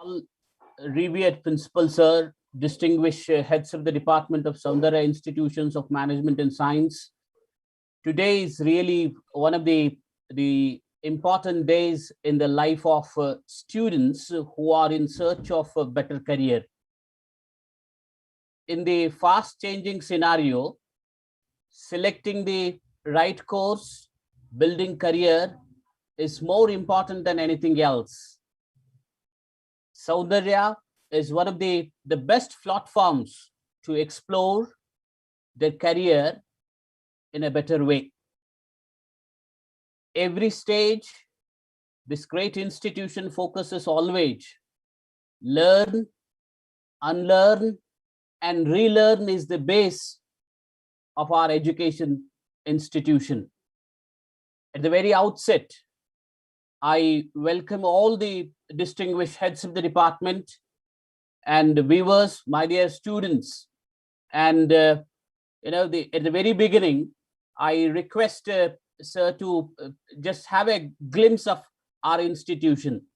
all revered principal sir, distinguished heads of the Department of Soundarya Institutions of Management and Science. Today is really one of the important days in the life of students who are in search of a better career. In the fast changing scenario, selecting the right course, building career is more important than anything else. Soundarya is one of the best platforms to explore their career in a better way. Every stage, this great institution focuses always learn, unlearn, and relearn is the base of our education institution. At the very outset, I welcome all the distinguished heads of the department and viewers, my dear students. And at the very beginning, I request sir to just have a glimpse of our institution.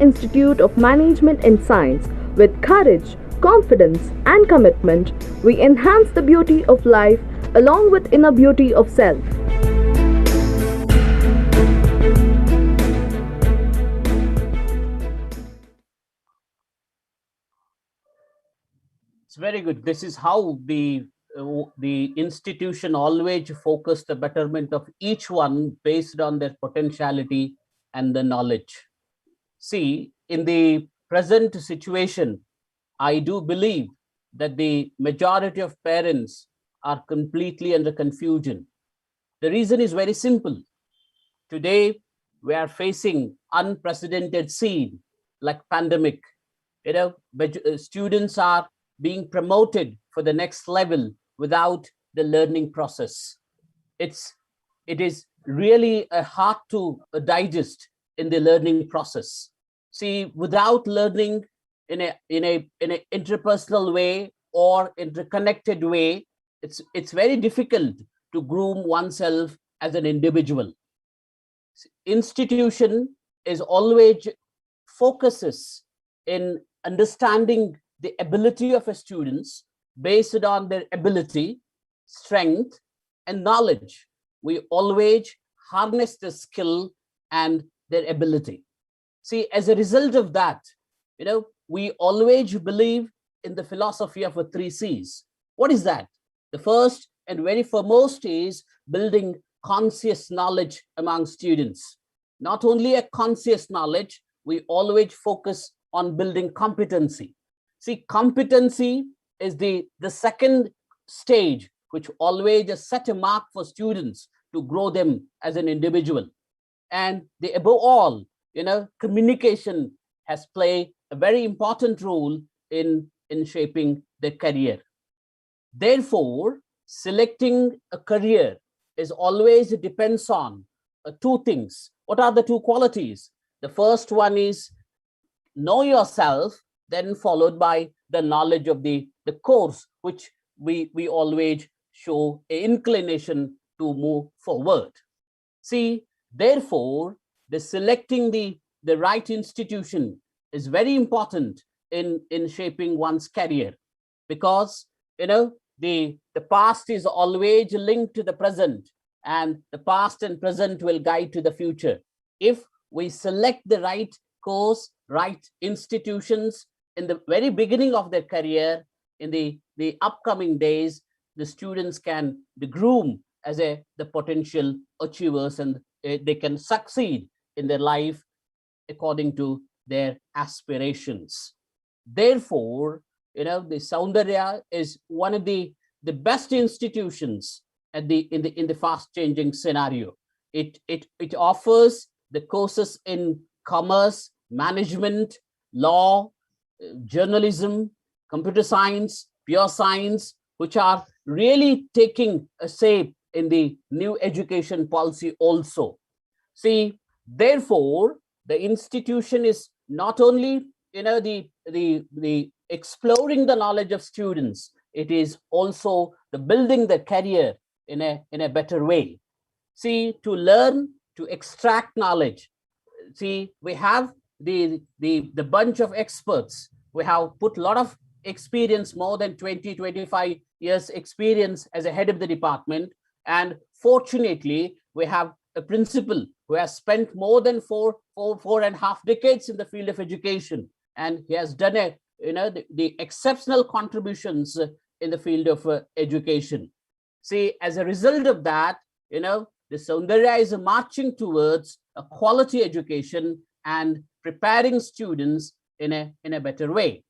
Institute of Management and Science. With courage, confidence, and commitment, we enhance the beauty of life along with inner beauty of self. It's very good. This is how the institution always focus the betterment of each one based on their potentiality and the knowledge. See, in the present situation, I do believe that the majority of parents are completely under confusion. The reason is very simple. Today, we are facing unprecedented scene like pandemic. Students are being promoted for the next level without the learning process. It is really hard to digest in the learning process. See, without learning in a interpersonal way or interconnected way, it's very difficult to groom oneself as an individual. Institution is always focuses in understanding the ability of a students based on their ability, strength, and knowledge. We always harness the skill and their ability. See, as a result of that, we always believe in the philosophy of the 3 C's. What is that? The first and very foremost is building conscious knowledge among students. Not only a conscious knowledge, we always focus on building competency. See, competency is the second stage, which always set a mark for students to grow them as an individual. And above all, communication has played a very important role in shaping their career. Therefore, selecting a career is always depends on 2 things. What are the 2 qualities? The first one is know yourself, then followed by the knowledge of the course which we always show an inclination to move forward. See, therefore, the selecting the right institution is very important in shaping one's career, because the past is always linked to the present, and the past and present will guide to the future. If we select the right course, right institutions in the very beginning of their career, in the upcoming days, the students can groom as the potential achievers, and they can succeed in their life according to their aspirations. Therefore, the Soundarya is one of the best institutions in the fast changing scenario. It offers the courses in commerce, management, law, journalism, computer science, pure science, which are really taking a shape in the new education policy also. See, therefore, the institution is not only the exploring the knowledge of students, it is also the building the career in a better way. See, to learn, to extract knowledge. See, we have the bunch of experts. We have put a lot of experience, more than 20-25 years experience as a head of the department, and fortunately we have a principal who has spent more than four and a half decades in the field of education, and he has done the exceptional contributions in the field of education. See, as a result of that, the Soundarya is marching towards a quality education and preparing students in a better way.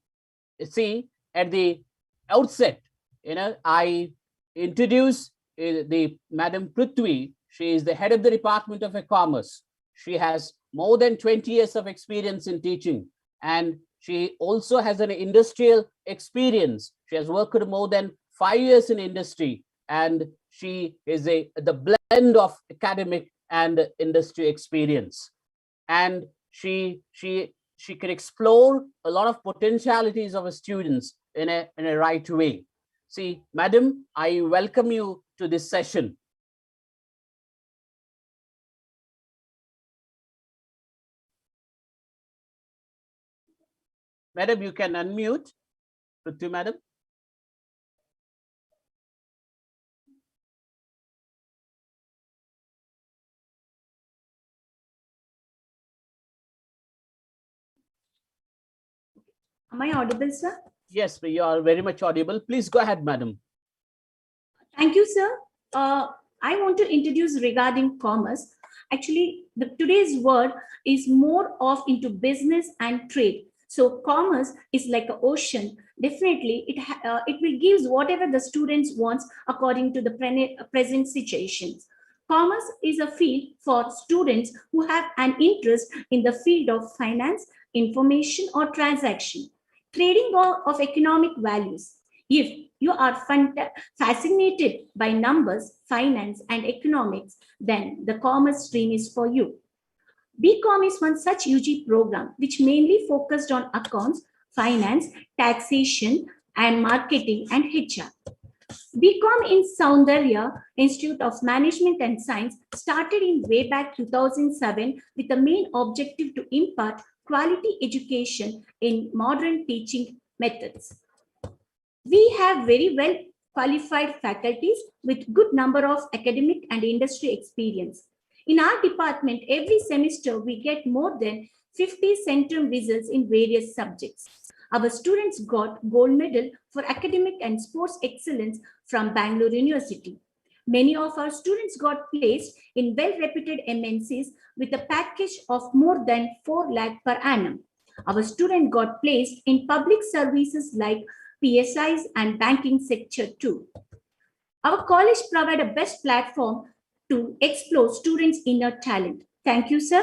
You see, at the outset, I introduce the Madam Prithvi. She is the head of the Department of Commerce. She has more than 20 years of experience in teaching, and she also has an industrial experience. She has worked more than 5 years in industry, and she is the blend of academic and industry experience. And she can explore a lot of potentialities of students in a right way. See, Madam, I welcome you to this session. Madam, you can unmute. Prithvi, Madam. Am I audible, sir? Yes, you are very much audible. Please go ahead, Madam. Thank you, sir. I want to introduce regarding commerce. Actually, today's word is more of into business and trade. So commerce is like an ocean. Definitely, it will give whatever the students wants according to the present situations. Commerce is a field for students who have an interest in the field of finance, information, or transaction, trading of economic values. If you are fascinated by numbers, finance, and economics, then the commerce stream is for you. BCom is one such UG program which mainly focused on accounts, finance, taxation, and marketing and HR. BCom in Soundarya Institute of Management and Science started in way back 2007 with the main objective to impart quality education in modern teaching methods. We have very well qualified faculties with good number of academic and industry experience. In our department, every semester we get more than 50 centrum results in various subjects. Our students got gold medal for academic and sports excellence from Bangalore University. Many of our students got placed in well-reputed MNCs with a package of more than 4 lakh per annum. Our students got placed in public services like PSIs and banking sector too. Our college provide a best platform to explore students' inner talent. Thank you, sir.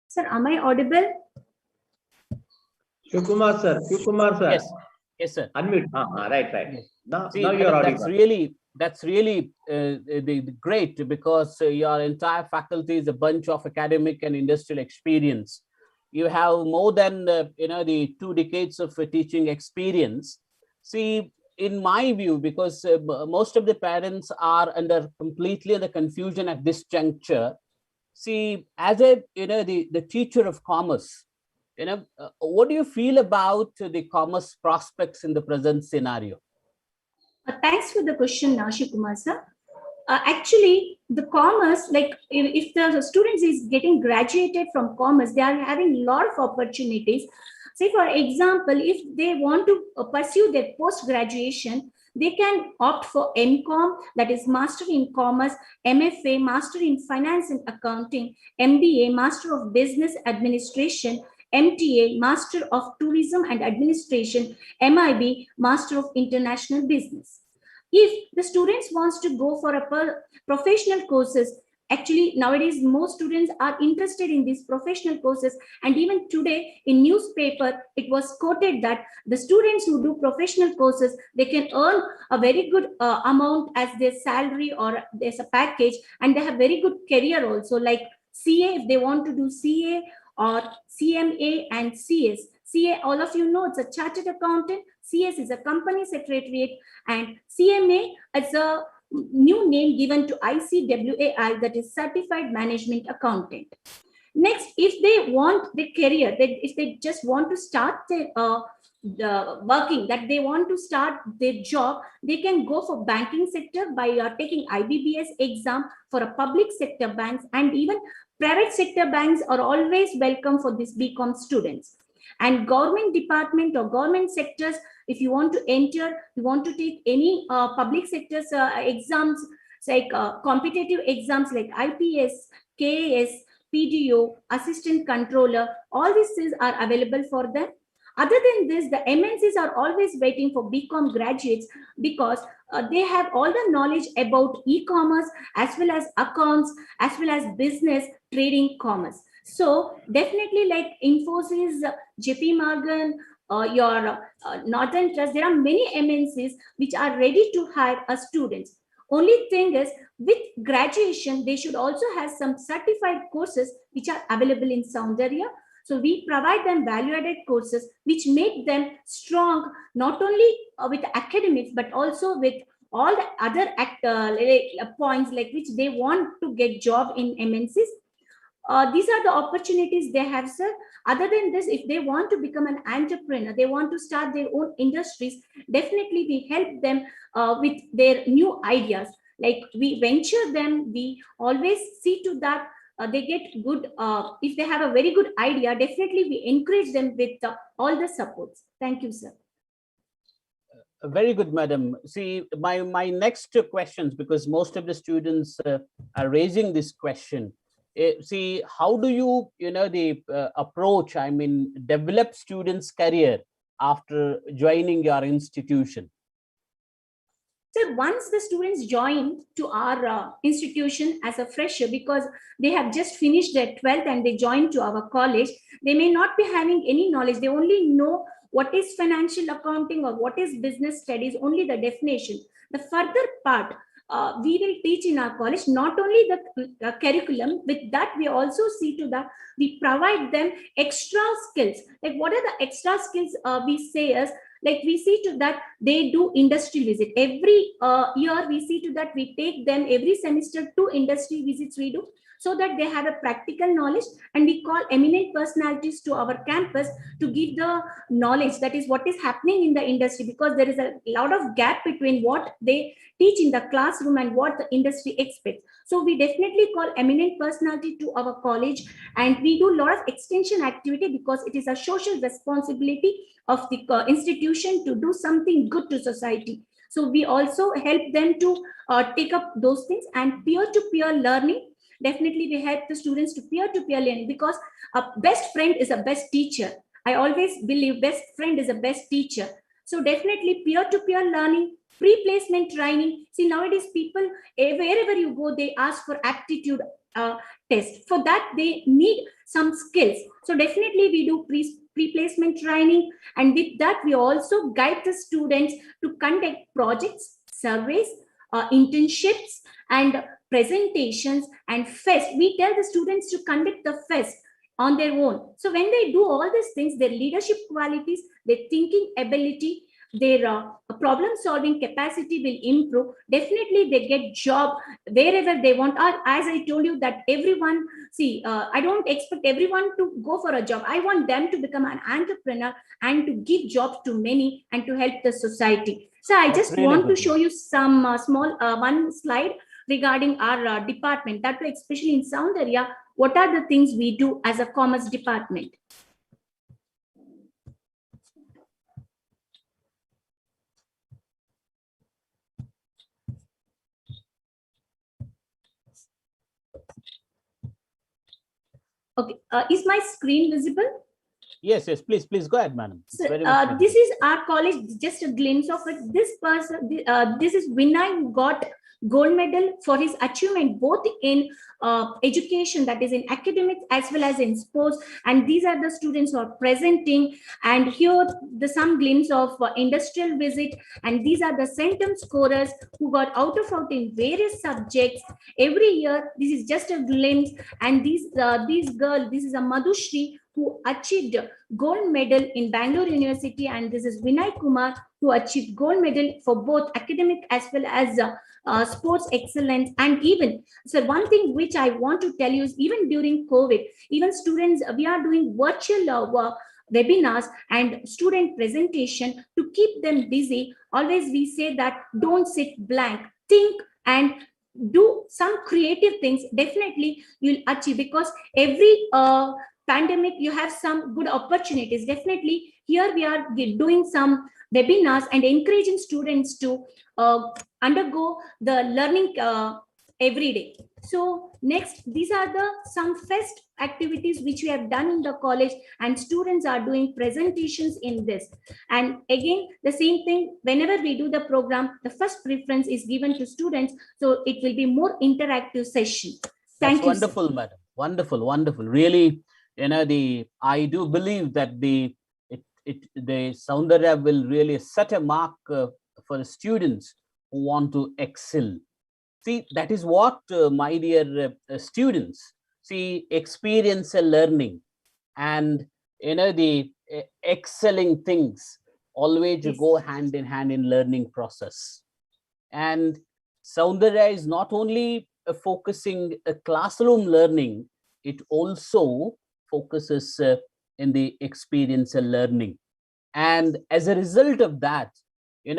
Sir, am I audible? Shivkumar sir. Yes, yes, sir. Unmute. Right. Yes. Now you are audible. That's really great, because your entire faculty is a bunch of academic and industrial experience. you have more than the 2 decades of teaching experience. See, in my view, because most of the parents are completely under confusion at this juncture. See, as a the teacher of commerce, what do you feel about the commerce prospects in the present scenario? Thanks for the question, Shivkumar sir. Actually, the commerce, like if the students is getting graduated from commerce, they are having a lot of opportunities. Say, for example, if they want to pursue their post-graduation, they can opt for MCOM, that is Master in Commerce, MFA, Master in Finance and Accounting, MBA, Master of Business Administration, MTA, Master of Tourism and Administration, MIB, Master of International Business. If the students wants to go for a professional courses, actually nowadays most students are interested in these professional courses, and even today in newspaper it was quoted that the students who do professional courses, they can earn a very good amount as their salary or there's a package, and they have very good career also, like CA, if they want to do CA, or CMA and CS. CA, all of you know, it's a chartered accountant. CS is a company secretariat, and CMA is a new name given to ICWAI, that is Certified Management Accountant. Next, if they want the career, if they just want to start the working, that they want to start their job, they can go for banking sector by taking IBBS exam for a public sector banks, and even private sector banks are always welcome for these BCom students. And government department or government sectors, if you want to enter, you want to take any public sectors exams, like competitive exams like IPS, KAS, PDO, assistant controller, all these things are available for them. Other than this, the MNCs are always waiting for BCom graduates, because they have all the knowledge about e-commerce as well as accounts, as well as business, trading, commerce. So definitely, like Infosys, JP Morgan, your Northern Trust, there are many MNCs which are ready to hire students. Only thing is, with graduation, they should also have some certified courses which are available in Soundarya. So we provide them value-added courses which make them strong, not only with academics, but also with all the other points like which they want to get job in MNCs. These are the opportunities they have, sir. Other than this, if they want to become an entrepreneur, they want to start their own industries, definitely we help them with their new ideas. Like we venture them, we always see to that they get good, if they have a very good idea, definitely we encourage them with all the supports. Thank you, sir. Very good, madam. See, my next questions, because most of the students are raising this question. See, how do you, the approach, I mean, develop students' career after joining your institution? So once the students join to our institution as a fresher, because they have just finished their 12th and they join to our college, they may not be having any knowledge. They only know what is financial accounting or what is business studies, only the definition. The further part, we will teach in our college, not only the curriculum, with that we also see to that we provide them extra skills. Like what are the extra skills we say is, like we see to that they do industry visit. Every year we see to that we take them every semester 2 industry visits we do, so that they have a practical knowledge, and we call eminent personalities to our campus to give the knowledge, that is what is happening in the industry, because there is a lot of gap between what they teach in the classroom and what the industry expects. So we definitely call eminent personality to our college, and we do a lot of extension activity, because it is a social responsibility of the institution to do something good to society. So we also help them to take up those things. And peer-to-peer learning, definitely we help the students to peer-to-peer learning, because a best friend is a best teacher. I always believe best friend is a best teacher. So definitely peer-to-peer learning, pre-placement training. See, nowadays people, wherever you go, they ask for aptitude test. For that, they need some skills. So definitely we do pre-placement training, and with that we also guide the students to conduct projects, surveys, internships, and presentations and fest. We tell the students to conduct the fest on their own. So when they do all these things, their leadership qualities, their thinking ability, their problem solving capacity will improve. Definitely they get job wherever they want. Or as I told you that everyone, see, I don't expect everyone to go for a job. I want them to become an entrepreneur and to give jobs to many and to help the society. So I That's just really want to good. show you some small one slide regarding our department, that way, especially in Soundarya, what are the things we do as a commerce department. Okay, is my screen visible? Yes, yes, please go ahead, madam. It's So, very much this is our college, just a glimpse of it. This person, this is Vinay, who got gold medal for his achievement both in education, that is in academics, as well as in sports. And these are the students who are presenting. And here the some glimpse of industrial visit. And these are the centum scorers who got out in various subjects every year. This is just a glimpse. And these girl, this is a Madhushri who achieved gold medal in Bangalore University, and this is Vinay Kumar who achieved gold medal for both academic as well as sports excellence. And even, so one thing which I want to tell you is, even during COVID, even students, we are doing virtual webinars and student presentation to keep them busy. Always we say that don't sit blank, think and do some creative things. Definitely you'll achieve, because every pandemic you have some good opportunities. Definitely here we are doing some webinars and encouraging students to undergo the learning every day. So next, these are the some fest activities which we have done in the college, and students are doing presentations in this. And again, the same thing, whenever we do the program, the first preference is given to students, so it will be more interactive session. Thank That's you, wonderful, sir. madam. Wonderful, wonderful. Really, I do believe that the Soundarya will really set a mark for the students who want to excel. See, that is what, my dear students, see, experience and learning, and the excelling things always Yes. go hand in hand in learning process. And Soundarya is not only focusing classroom learning, it also focuses in the experiential learning. And as a result of that, in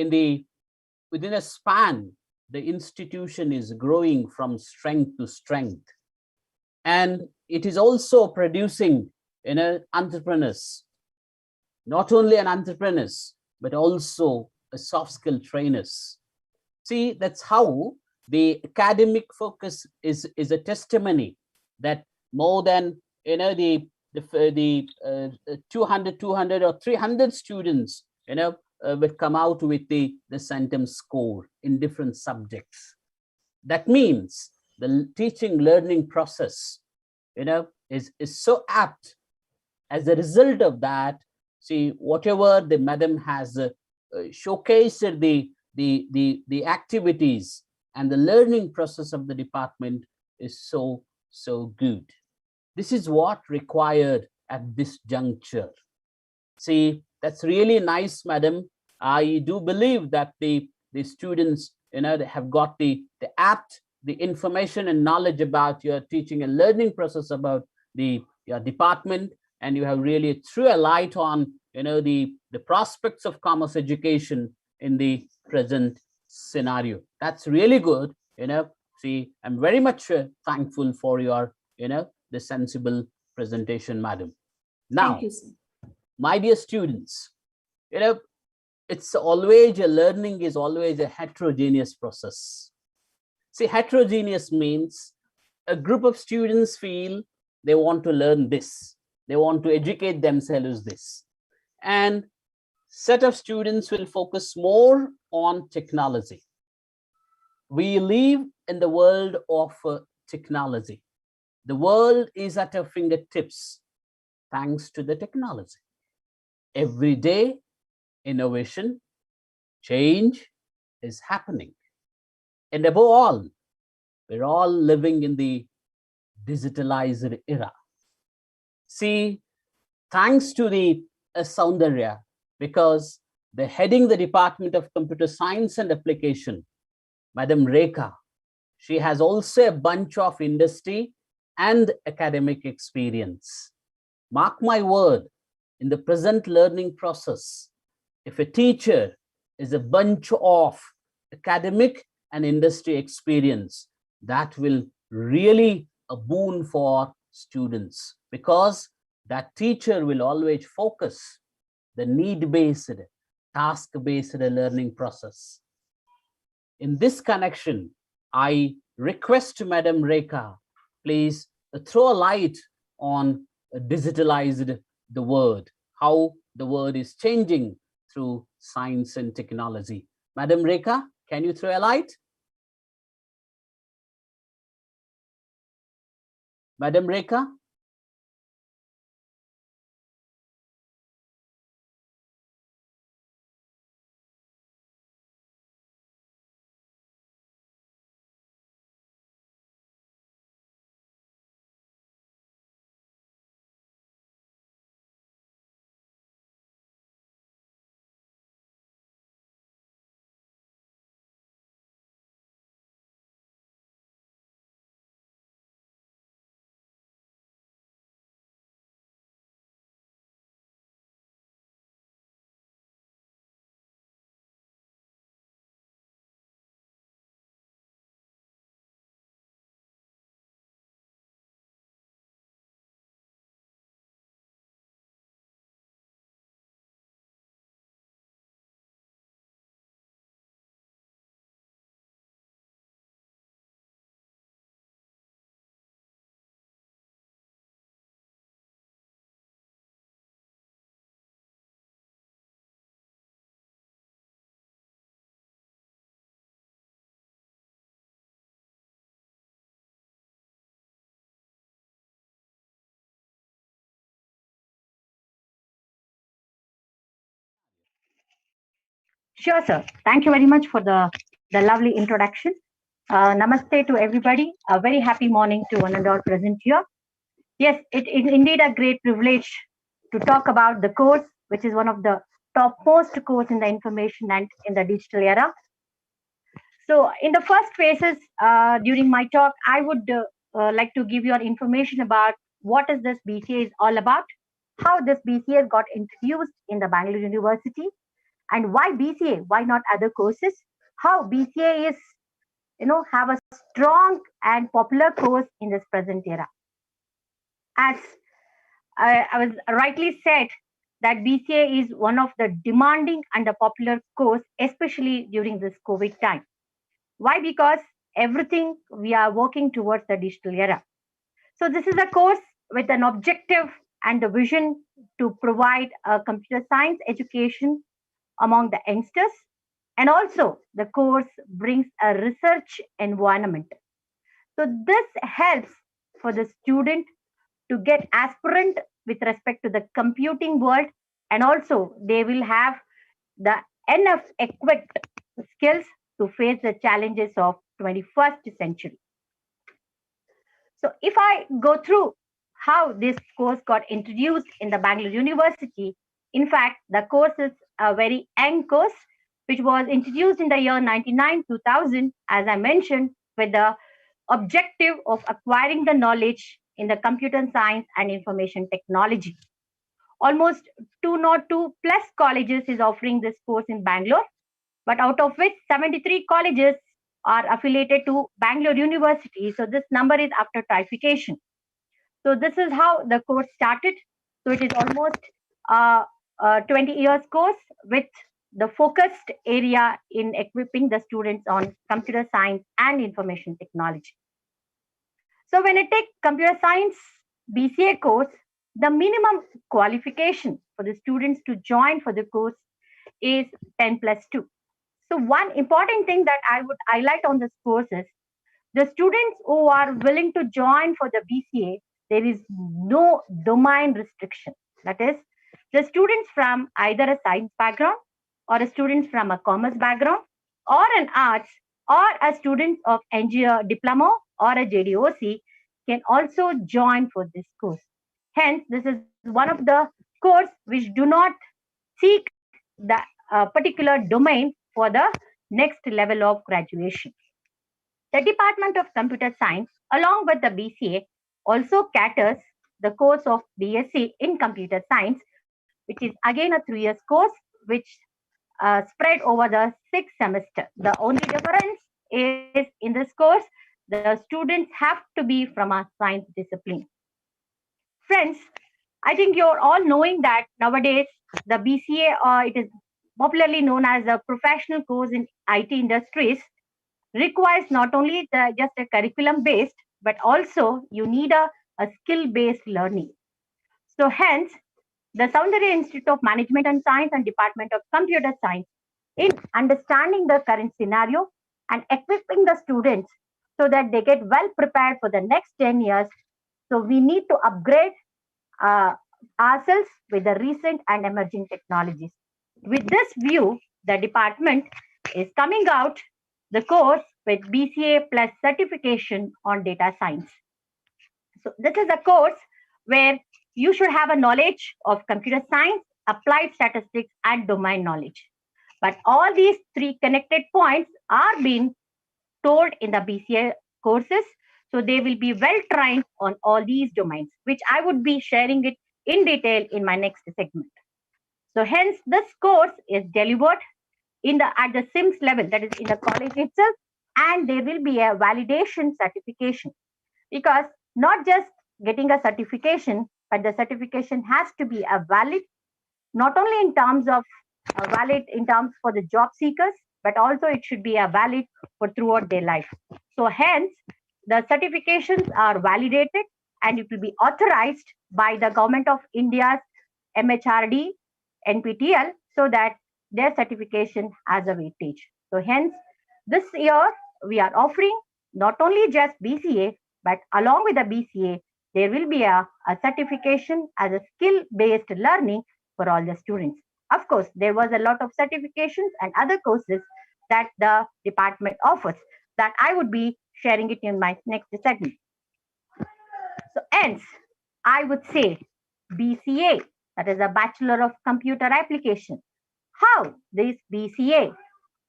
the within a span, the institution is growing from strength to strength. And it is also producing entrepreneurs, not only an entrepreneurs, but also a soft skill trainers. See, that's how the academic focus is a testimony that more than the 200 or 300 students will come out with the centum score in different subjects. That means the teaching learning process is so apt. As a result of that, see, whatever the madam has showcased the activities and the learning process of the department is so good. This is what required at this juncture. See, that's really nice, madam. I do believe that the students they have got the apt the information and knowledge about your teaching and learning process, about your department, and you have really threw a light on the prospects of commerce education in the present scenario. That's really good. See, I'm very much thankful for your the sensible presentation, madam. Thank Now, you, sir. my dear students, it's always a learning is always a heterogeneous process. See, heterogeneous means a group of students feel they want to learn this, they want to educate themselves this, and set of students will focus more on technology. We live in the world of technology. The world is at our fingertips thanks to the technology. Every day, innovation, change is happening. And above all, we're all living in the digitalized era. See, thanks to the Soundarya, because the heading the Department of Computer Science and Application, Madam Rekha, she has also a bunch of industry and academic experience. Mark my word, in the present learning process, if a teacher is a bunch of academic and industry experience, that will really a boon for students, because that teacher will always focus the need-based, task-based learning process. In this connection, I request Madam Rekha, please throw a light on digitalized the word, how the word is changing through science and technology. Madam Rekha, can you throw a light? Madam Rekha? Sure, sir. Thank you very much for the lovely introduction. Namaste to everybody. A very happy morning to one and all present here. Yes, it is indeed a great privilege to talk about the course, which is one of the topmost course in the information and in the digital era. So in the first phases during my talk, I would like to give you an information about what is this BCA is all about, how this BCA got introduced in the Bangalore University, and why BCA, why not other courses, how BCA is, have a strong and popular course in this present era. As I was rightly said, that BCA is one of the demanding and the popular course, especially during this COVID time. Why? Because everything we are working towards the digital era. So this is a course with an objective and the vision to provide a computer science education among the youngsters, and also the course brings a research environment. So this helps for the student to get aspirant with respect to the computing world, and also they will have the enough equipped skills to face the challenges of 21st century. So if I go through how this course got introduced in the Bangalore University, in fact, the course is a very young course, which was introduced in the year 99-2000, as I mentioned, with the objective of acquiring the knowledge in the computer science and information technology. Almost 202 plus colleges is offering this course in Bangalore, but out of which 73 colleges are affiliated to Bangalore University. So this number is after trifurcation. So this is how the course started. So it is almost a 20 years course with the focused area in equipping the students on computer science and information technology. So when I take computer science BCA course, the minimum qualification for the students to join for the course is 10+2. So one important thing that I would highlight on this course is the students who are willing to join for the BCA, there is no domain restriction. That is, the students from either a science background or a student from a commerce background or an arts or a student of engineer diploma or a JDOC can also join for this course. Hence, this is one of the course which do not seek the particular domain for the next level of graduation. The Department of Computer Science, along with the BCA, also caters the course of BSc in Computer Science, which is again a 3 years course, which spread over the 6th semester. The only difference is in this course, the students have to be from a science discipline. Friends, I think you're all knowing that nowadays the BCA, it is popularly known as a professional course in IT industries, requires not only just a curriculum based, but also you need a skill based learning. So hence, the Soundarya Institute of Management and Science and Department of Computer Science, in understanding the current scenario and equipping the students so that they get well prepared for the next 10 years. So we need to upgrade ourselves with the recent and emerging technologies. With this view, the department is coming out the course with BCA plus certification on data science. So this is a course where you should have a knowledge of computer science, applied statistics, and domain knowledge. But all these three connected points are being told in the BCA courses. So they will be well trained on all these domains, which I would be sharing it in detail in my next segment. So hence this course is delivered at the SIMS level, that is in the college itself, and there will be a validation certification, because not just getting a certification, but the certification has to be a valid, not only in terms of valid in terms for the job seekers, but also it should be a valid for throughout their life. So hence the certifications are validated and it will be authorized by the Government of India's MHRD, NPTEL, so that their certification has a weightage. So hence this year we are offering not only just BCA, but along with the BCA, there will be a certification as a skill-based learning for all the students. Of course, there was a lot of certifications and other courses that the department offers that I would be sharing it in my next segment. So hence, I would say BCA, that is a Bachelor of Computer Application. How this BCA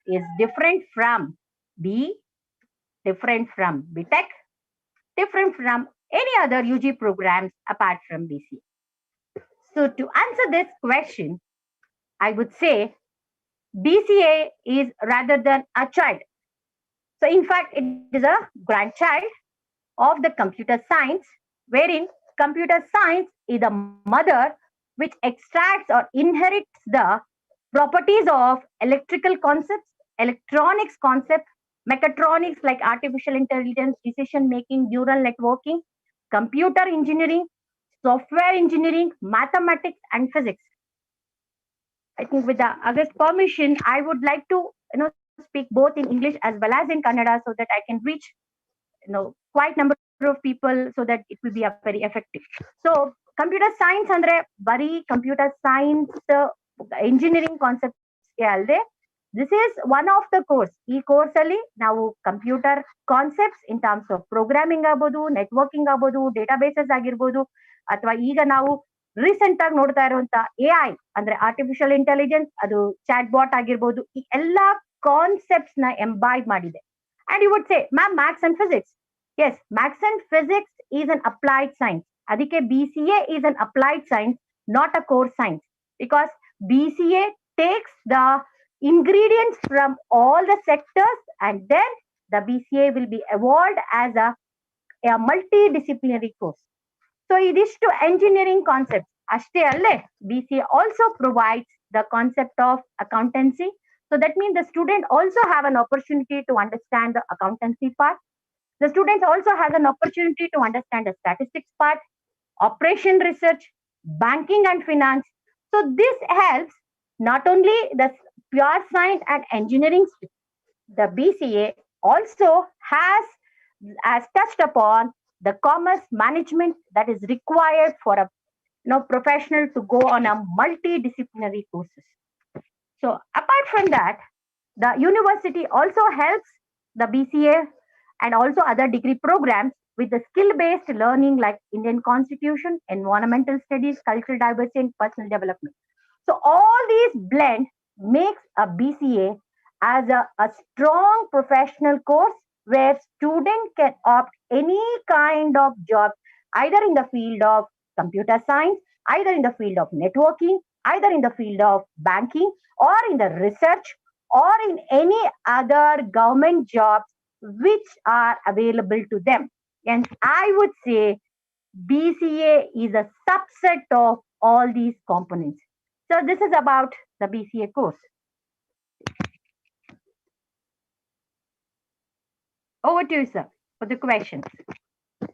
is different from different from BTech, different from any other UG programs apart from BCA. So to answer this question, I would say BCA is rather than a child. So in fact, it is a grandchild of the computer science, wherein computer science is the mother which extracts or inherits the properties of electrical concepts, electronics concepts, mechatronics like artificial intelligence, decision making, neural networking, computer engineering, software engineering, mathematics, and physics. I think with the August permission, I would like to speak both in English as well as in Kannada so that I can reach quite number of people so that it will be very effective. So computer science andre bari computer science engineering concepts alde. This is one of the course. E course alli ನಾವು computer concepts in terms of programming ಆಗಬಹುದು, networking ಆಗಬಹುದು, databases ಆಗಿರಬಹುದು, ಅಥವಾ ಈಗ ನಾವು recent ಆಗಿ ನೋಡ್ತಾ ಇರುವಂತ AI ಅಂದ್ರೆ ಆರ್ಟಿಫಿಷಿಯಲ್ ಇಂಟೆಲಿಜೆನ್ಸ್, ಅದು ಚಾಟ್ ಬಾಟ್ ಆಗಿರ್ಬೋದು, ಈ ಎಲ್ಲಾ ಕಾನ್ಸೆಪ್ಟ್ಸ್ ನ ಎಂಬೈಬ್ ಮಾಡಿದೆ. And you would say ma'am maths and physics. Yes, maths and physics is an applied science. ಅದಕ್ಕೆ BCA is an applied science, not a core science, because BCA takes the ingredients from all the sectors and then the BCA will be evolved as a multidisciplinary course. So it is to engineering concepts. Ashte alle, BCA also provides the concept of accountancy. So that means the student also have an opportunity to understand the accountancy part. The students also have an opportunity to understand the statistics part, operation research, banking and finance. So this helps not only the pure science and engineering. The BCA also has touched upon the commerce management that is required for a professional to go on a multidisciplinary courses. So apart from that, the university also helps the BCA and also other degree programs with the skill-based learning like Indian Constitution, environmental studies, cultural diversity, and personal development. So all these blend makes a BCA as a strong professional course where student can opt any kind of job, either in the field of computer science, either in the field of networking, either in the field of banking, or in the research, or in any other government jobs which are available to them. And I would say BCA is a subset of all these components. So this is about the BCA course. Over to you, sir, for the questions.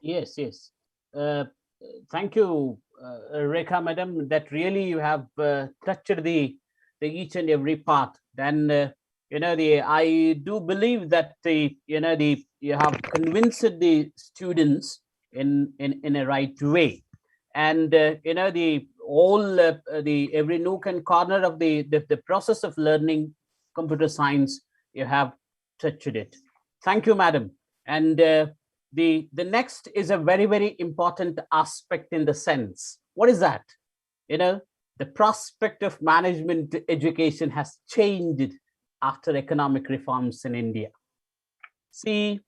Yes, yes. Thank you, Rekha, madam. That really you have touched the each and every part. Then I do believe that you have convinced the students in a right way, and every nook and corner of the process of learning computer science, you have touched it. Thank you, madam. And the next is a very, very important aspect in the sense. What is that? The prospect of management education has changed after economic reforms in India. See,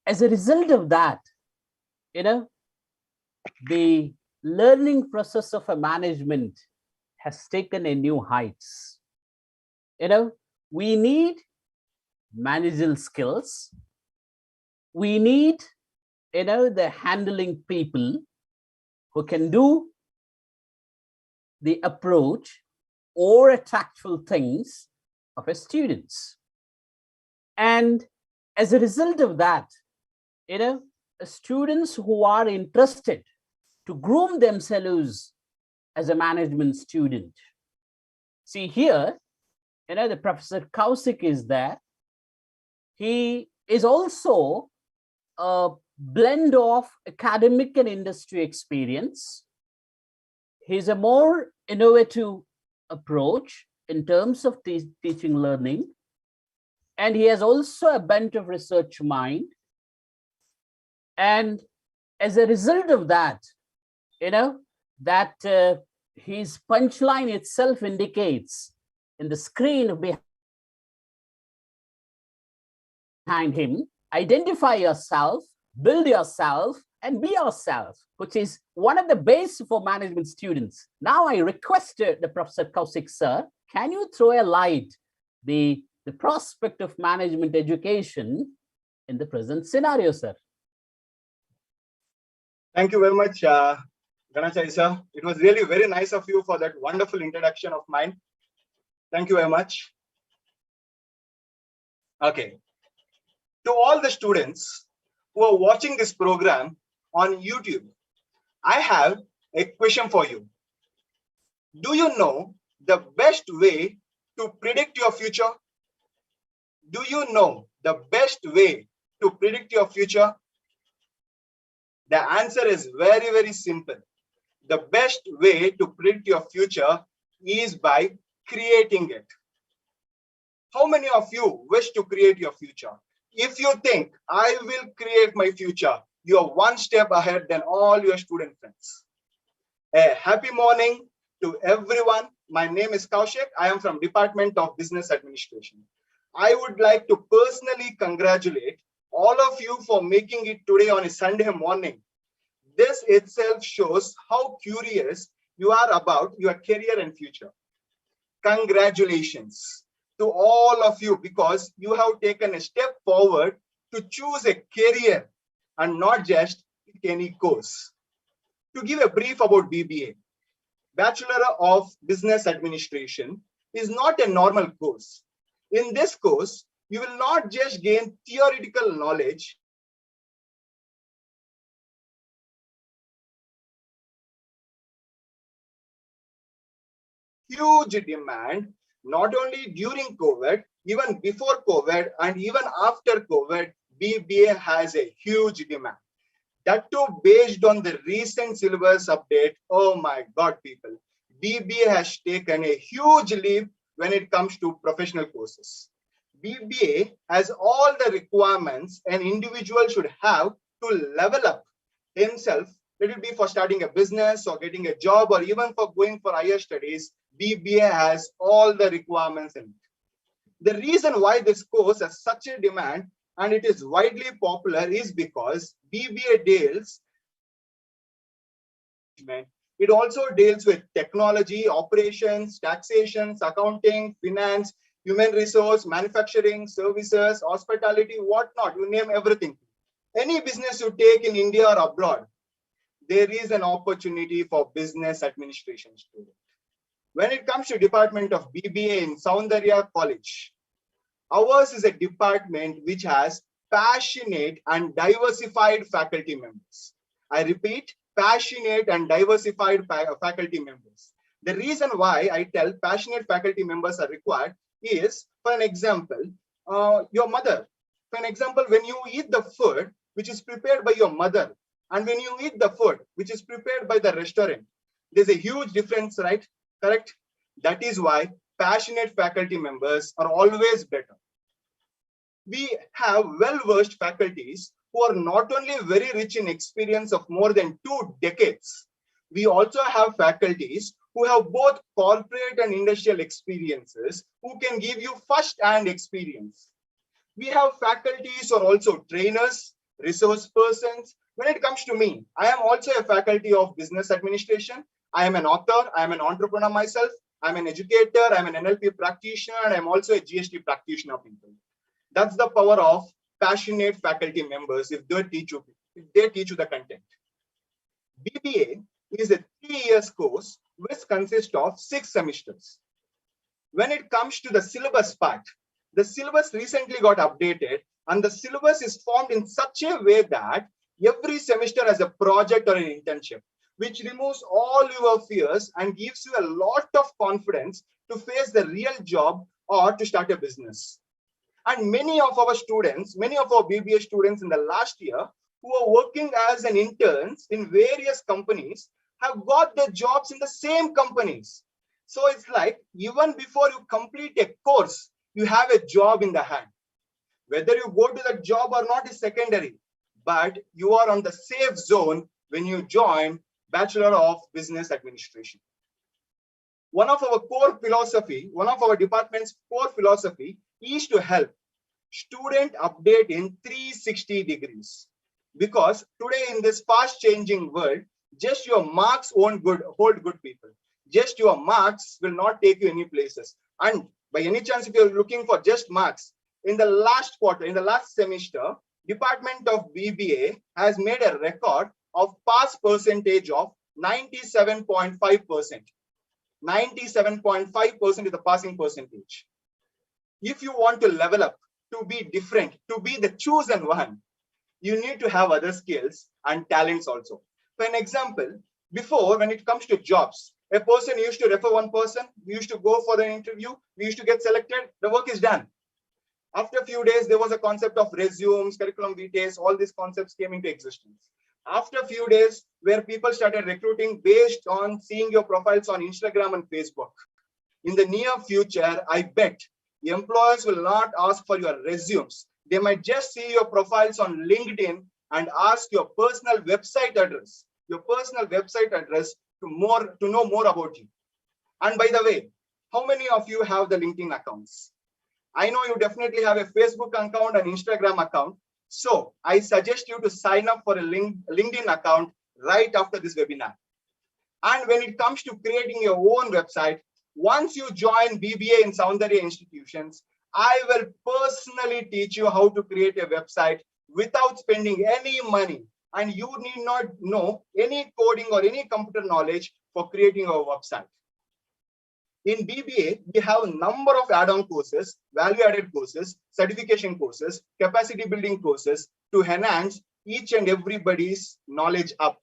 as a result of that, the learning process of a management has taken a new heights. We need managerial skills. We need, the handling people who can do the approach or tactful things of a students. And as a result of that, students who are interested to groom themselves as a management student. See here, the Professor Koushik is there. He is also a blend of academic and industry experience. He's a more innovative approach in terms of teaching learning. And he has also a bent of research mind. And as a result of that, his punchline itself indicates in the screen behind him, identify yourself, build yourself, and be yourself, which is one of the base for management students. Now I requested the Professor Koushik, sir, can you throw a light the prospect of management education in the present scenario, sir? Thank you very much, Ganachari, sir. It was really very nice of you for that wonderful introduction of mine. Thank you very much. Okay. To all the students who are watching this program on YouTube, I have a question for you. Do you know the best way to predict your future? Do you know the best way to predict your future? The answer is very, very simple. The best way to predict your future is by creating it. How many of you wish to create your future? If you think, I will create my future, you are one step ahead than all your student friends. A happy morning to everyone. My name is Koushik. I am from Department of Business Administration. I would like to personally congratulate all of you for making it today on a Sunday morning. This itself shows how curious you are about your career and future. Congratulations to all of you, because you have taken a step forward to choose a career and not just any course. To give a brief about BBA, Bachelor of Business Administration is not a normal course. In this course, you will not just gain theoretical knowledge, huge demand, not only during COVID, even before COVID and even after COVID, BBA has a huge demand. That too based on the recent syllabus update. Oh my God, people. BBA has taken a huge leap when it comes to professional courses. BBA has all the requirements an individual should have to level up himself, let it be for starting a business or getting a job or even for going for higher studies, BBA has all the requirements in it. The reason why this course has such a demand and it is widely popular is because BBA deals, it also deals with technology, operations, taxations, accounting, finance, human resource, manufacturing, services, hospitality, whatnot, you name everything. Any business you take in India or abroad, there is an opportunity for business administration student. When it comes to Department of BBA in Soundarya College, ours is a department which has passionate and diversified faculty members. I repeat, passionate and diversified faculty members. The reason why I tell passionate faculty members are required is, for an example, your mother. For an example, when you eat the food which is prepared by your mother and when you eat the food which is prepared by the restaurant, there's a huge difference, right? Correct? That is why passionate faculty members are always better. We have well-versed faculties who are not only very rich in experience of more than 2 decades, we also have faculties who have both corporate and industrial experiences who can give you first-hand experience. We have faculties who are also trainers, resource persons. When it comes to me, I am also a faculty of business administration. I am an author, I am an entrepreneur myself, I'm an educator, I'm an NLP practitioner, and I'm also a GST practitioner. People. That's the power of passionate faculty members if they teach you the content. BBA is a 3-year course which consists of 6 semesters. When it comes to the syllabus part, the syllabus recently got updated and the syllabus is formed in such a way that every semester has a project or an internship, which removes all your fears and gives you a lot of confidence to face the real job or to start a business. And many of our students, many of our BBA students in the last year who are working as an interns in various companies have got their jobs in the same companies. So it's like even before you complete a course, you have a job in the hand. Whether you go to that job or not is secondary, but you are on the safe zone when you join Bachelor of Business Administration. One of our core philosophy, one of our department's core philosophy is to help student update in 360 degrees. Because today in this fast changing world, just your marks won't hold good people. Just your marks will not take you any places. And by any chance, if you're looking for just marks, in the last quarter, in the last semester, Department of BBA has made a record of pass percentage of 97.5%. 97.5% is the passing percentage. If you want to level up, to be different, to be the chosen one, you need to have other skills and talents also. For an example, before when it comes to jobs, a person used to refer one person, we used to go for an interview, we used to get selected, the work is done. After a few days, there was a concept of resumes, curriculum vitae, all these concepts came into existence. After a few days, where people started recruiting based on seeing your profiles on Instagram and Facebook. In the near future, I bet employers will not ask for your resumes. They might just see your profiles on LinkedIn and ask your personal website address, to know more about you. And by the way, how many of you have the LinkedIn accounts? I know you definitely have a Facebook account and Instagram account. So I suggest you to sign up for a LinkedIn account right after this webinar. And when it comes to creating your own website, once you join BBA in Soundarya institutions, I will personally teach you how to create a website without spending any money. And you need not know any coding or any computer knowledge for creating a website. In BBA, we have a number of add-on courses, value-added courses, certification courses, capacity building courses to enhance each and everybody's knowledge up.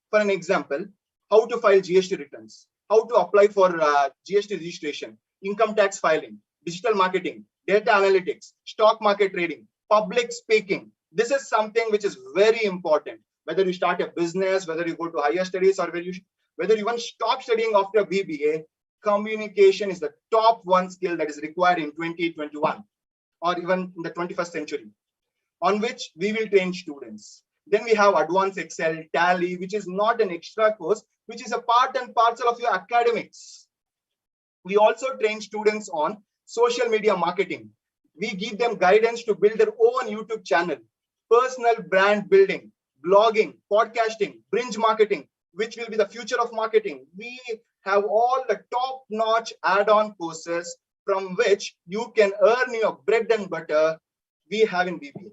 For an example, how to file GST returns, how to apply for GST registration, income tax filing, digital marketing, data analytics, stock market trading, public speaking. This is something which is very important. Whether you start a business, whether you go to higher studies, or whether you even stop studying after BBA, communication is the top one skill that is required in 2021 or even in the 21st century, on which we will train students. Then we have advanced Excel, Tally, which is not an extra course, which is a part and parcel of your academics. We also train students on social media marketing. We give them guidance to build their own YouTube channel, personal brand building, blogging, podcasting, binge marketing, which will be the future of marketing. We have all the top-notch add-on courses from which you can earn your bread and butter. We have in BBA.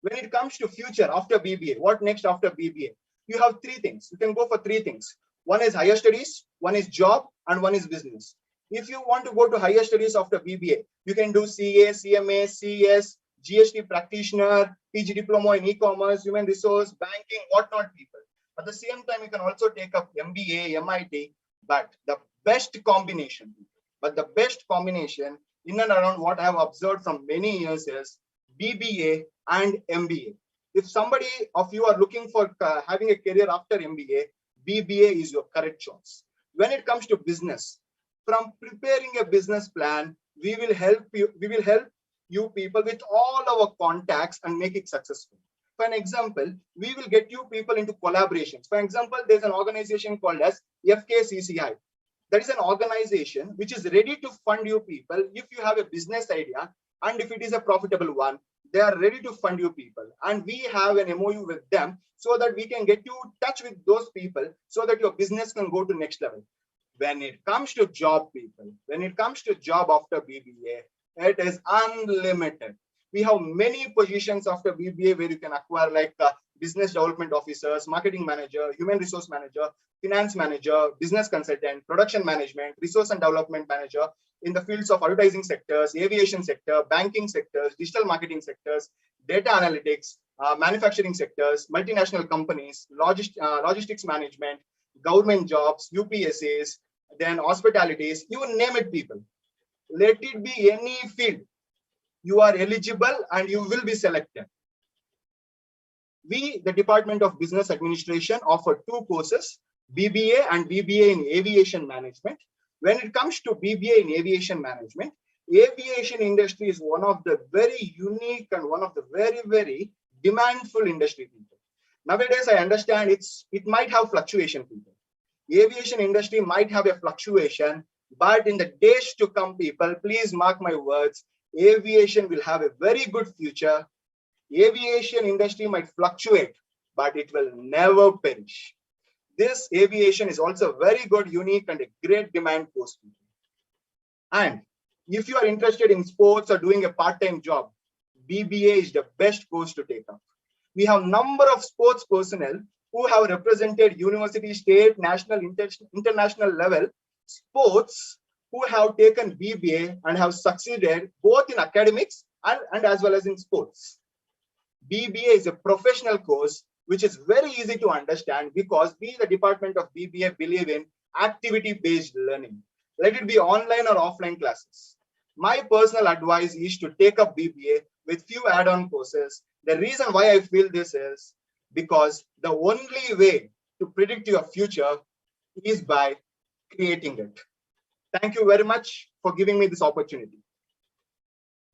When it comes to future after BBA, what next after BBA? You have three things. You can go for three things. One is higher studies, one is job, and one is business. If you want to go to higher studies after BBA, you can do CA, CMA, CS, GST practitioner, PG diploma in e-commerce, human resource, banking, whatnot, people. At the same time, you can also take up MBA, MIT, but the best combination in and around what I have observed from many years is BBA and MBA. If somebody of you are looking for having a career after MBA, BBA is your correct choice. When it comes to business, from preparing a business plan, we will help you people with all our contacts and make it successful. For an example, we will get you people into collaborations. For example, there's an organization called as FKCCI. That is an organization which is ready to fund you people if you have a business idea, and if it is a profitable one, they are ready to fund you people. And we have an MOU with them so that we can get you in touch with those people so that your business can go to next level. When it comes to job, people, when it comes to job after BBA, it is unlimited. We have many positions after BBA where you can acquire like business development officers, marketing manager, human resource manager, finance manager, business consultant, production management, resource and development manager in the fields of advertising sectors, aviation sector, banking sectors, digital marketing sectors, data analytics, manufacturing sectors, multinational companies, logistics management, government jobs, UPSAs, then hospitalities, you name it, people. Let it be any field. You are eligible and you will be selected. We, the Department of Business Administration, offer two courses, BBA and BBA in Aviation Management. When it comes to BBA in Aviation Management, aviation industry is one of the very unique and one of the very, very demandful industry, people. Nowadays, I understand it might have fluctuation, people. Aviation industry might have a fluctuation, but in the days to come, people, please mark my words, aviation will have a very good future. Aviation industry might fluctuate, but it will never perish. This aviation is also very good, unique, and a great demand course. And if you are interested in sports or doing a part-time job, BBA is the best course to take up. We have number of sports personnel who have represented university, state, national, international level sports who have taken BBA and have succeeded both in academics and as well as in sports. BBA is a professional course which is very easy to understand because we, the Department of BBA, believe in activity-based learning. Let it be online or offline classes. My personal advice is to take up BBA with few add-on courses. The reason why I feel this is because the only way to predict your future is by creating it. Thank you very much for giving me this opportunity.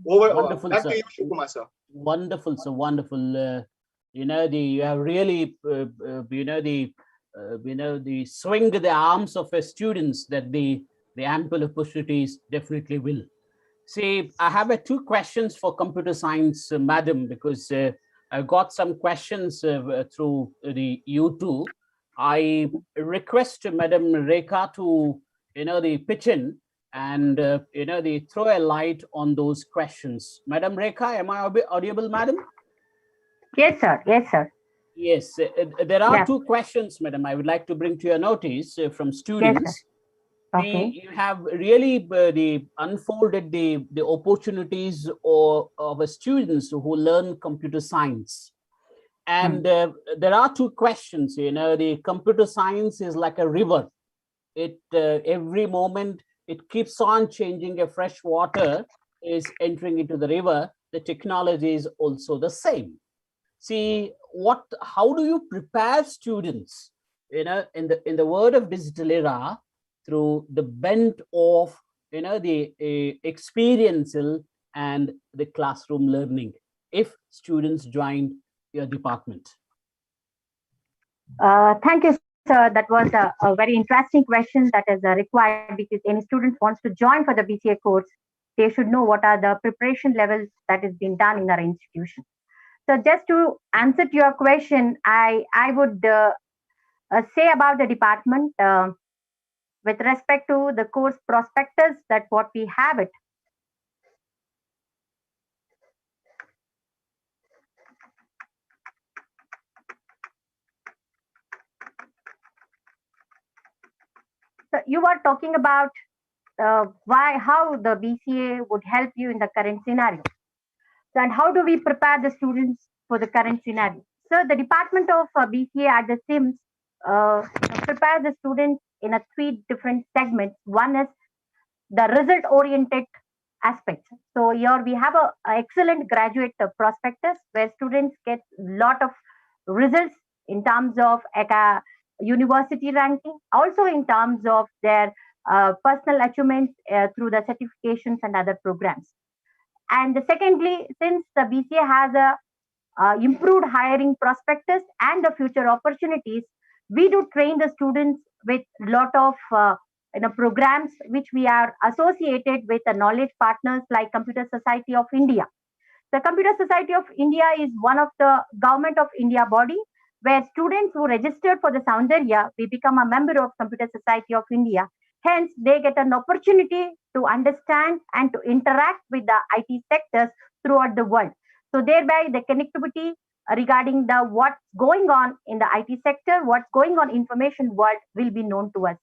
Wonderful, back sir. to you, Shivkumar, sir. Wonderful, so wonderful. You have really, the swing the arms of the students that the ample opportunities definitely will. See, I have two questions for computer science, madam, because I got some questions through the YouTube. I request Madam Rekha to, pitch in and, throw a light on those questions. Madam Rekha, am I audible, madam? Yes, sir. Yes, sir. Yes, there are two questions, madam, I would like to bring to your notice from students. Yes, okay. You have really unfolded the opportunities of students who learn computer science. And there are two questions, the computer science is like a river. It every moment it keeps on changing. A fresh water is entering into the river. The technology is also the same. See, how do you prepare students, in the world of digital era, through the bent of the experiential and the classroom learning, if students join your department? Thank you, sir. That was a very interesting question that is required because any student wants to join for the BCA course, they should know what are the preparation levels that is being done in our institution. So just to answer to your question, I would say about the department with respect to the course prospectus that what we have it. So you were talking about how the BCA would help you in the current scenario. So, and how do we prepare the students for the current scenario? So the Department of BCA at the SIMS prepares the students in a three different segments. One is the result oriented aspects. So here we have a excellent graduate prospectus where students get lot of results in terms of university ranking, also in terms of their personal achievements through the certifications and other programs. And secondly, since the BCA has a improved hiring prospectus and the future opportunities, we do train the students with lot of programs which we are associated with the knowledge partners like Computer Society of India. The Computer Society of India is one of the Government of India body where students who registered for the Soundarya, we become a member of Computer Society of India. Hence, they get an opportunity to understand and to interact with the IT sectors throughout the world. So thereby the connectivity regarding the what's going on in the IT sector, what's going on information world will be known to us.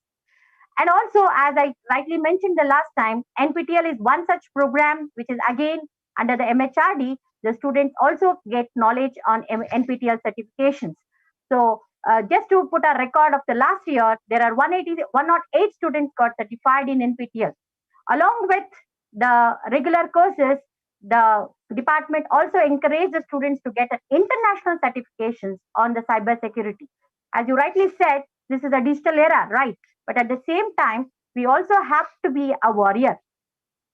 And also, as I rightly mentioned the last time, NPTEL is one such program which is again under the MHRD. The students also get knowledge on NPTEL certifications. So just to put a record of the last year, there are 108 students got certified in NPTEL. Along with the regular courses, the department also encouraged the students to get international certifications on the cyber security. As you rightly said, this is a digital era, right? But at the same time, we also have to be a warrior.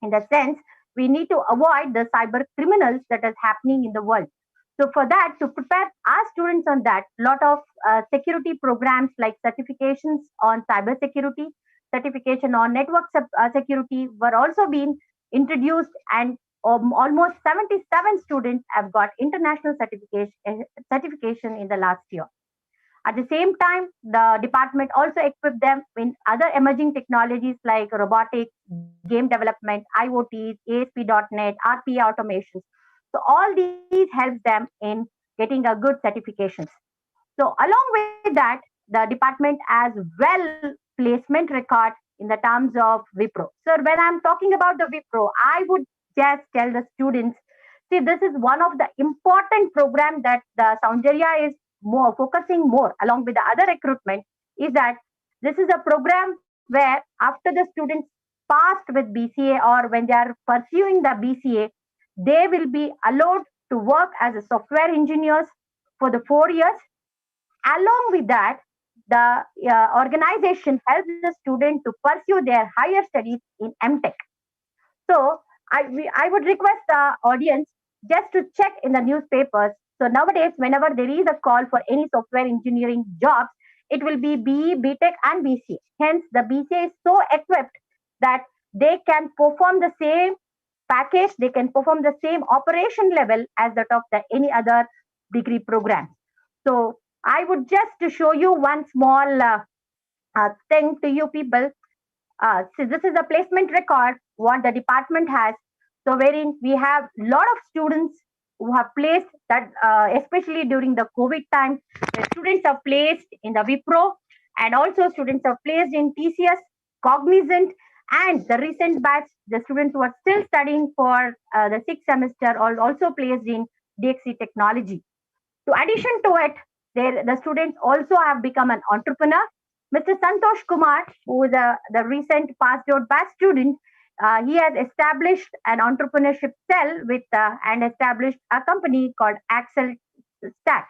In the sense, we need to avoid the cyber criminals that is happening in the world. So for that, to prepare our students on that, lot of security programs like certifications on cyber security, certification on network security were also being introduced, and almost 77 students have got international certification in the last year. At the same time, the department also equipped them in other emerging technologies like robotics, game development, IoTs, ASP.NET, RPA automations. So all these helps them in getting a good certifications. So along with that, the department has well placement record in the terms of Wipro. So when I'm talking about the Wipro, I would just tell the students, see, this is one of the important program that the Soundarya is more focusing more along with the other recruitment, is that this is a program where after the students passed with BCA or when they are pursuing the BCA, they will be allowed to work as a software engineers for the 4 years. Along with that, the organization helps the student to pursue their higher studies in MTech. So I would request the audience just to check in the newspapers. So nowadays, whenever there is a call for any software engineering jobs, it will be BE, BTech, and BCA. Hence, the BCA is so equipped that they can perform the same package, they can perform the same operation level as that of the any other degree program. So I would just to show you one small thing to you people. So this is a placement record what the department has. So wherein we have a lot of students who have placed that, especially during the COVID time, the students are placed in the Wipro, and also students are placed in TCS, Cognizant, and the recent batch, the students who are still studying for the 6th semester are also placed in DXC Technology. To addition to it, the students also have become an entrepreneur. Mr. Santosh Kumar, who is the recent passed out batch student, he has established an entrepreneurship cell with and established a company called Axel Stack.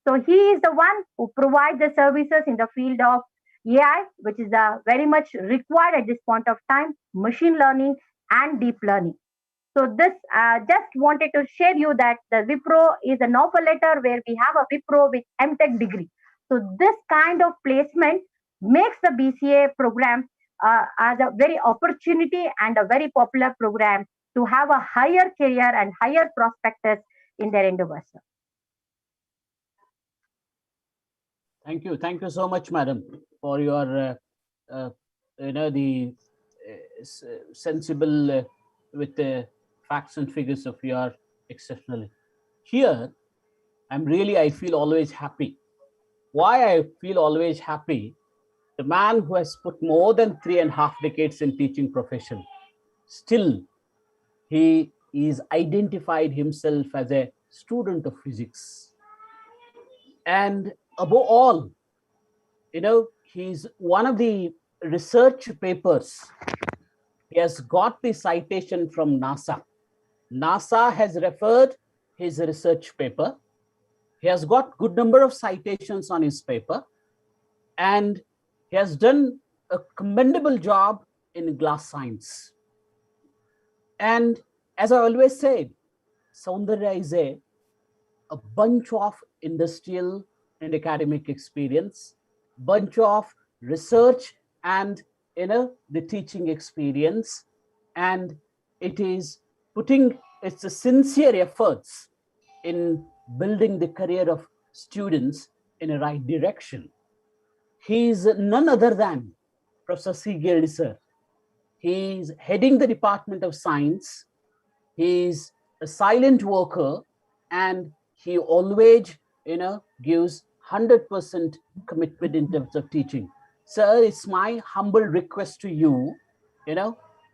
So he is the one who provides the services in the field of AI, which is very much required at this point of time, machine learning and deep learning. So this just wanted to share you that the Wipro is an offer letter where we have a Wipro with MTech degree. So this kind of placement makes the BCA program as a very opportunity and a very popular program to have a higher career and higher prospectus in their endeavors. Thank you. Thank you so much, madam, for your, the sensible with the facts and figures of your exceptionally. Here, I feel always happy. Why I feel always happy? The man who has put more than 3.5 decades in teaching profession, still he is identified himself as a student of physics. And above all, he's one of the research papers. He has got the citation from NASA. NASA has referred his research paper. He has got good number of citations on his paper, and he has done a commendable job in glass science. And as I always said, Soundarya is a bunch of industrial and academic experience, bunch of research and the teaching experience, and it is putting its sincere efforts in building the career of students in a right direction. He is none other than Professor Shigihalli sir. He is heading the Department of Science. He is a silent worker, and he always, gives 100% commitment in terms of teaching. Sir, it's my humble request to you,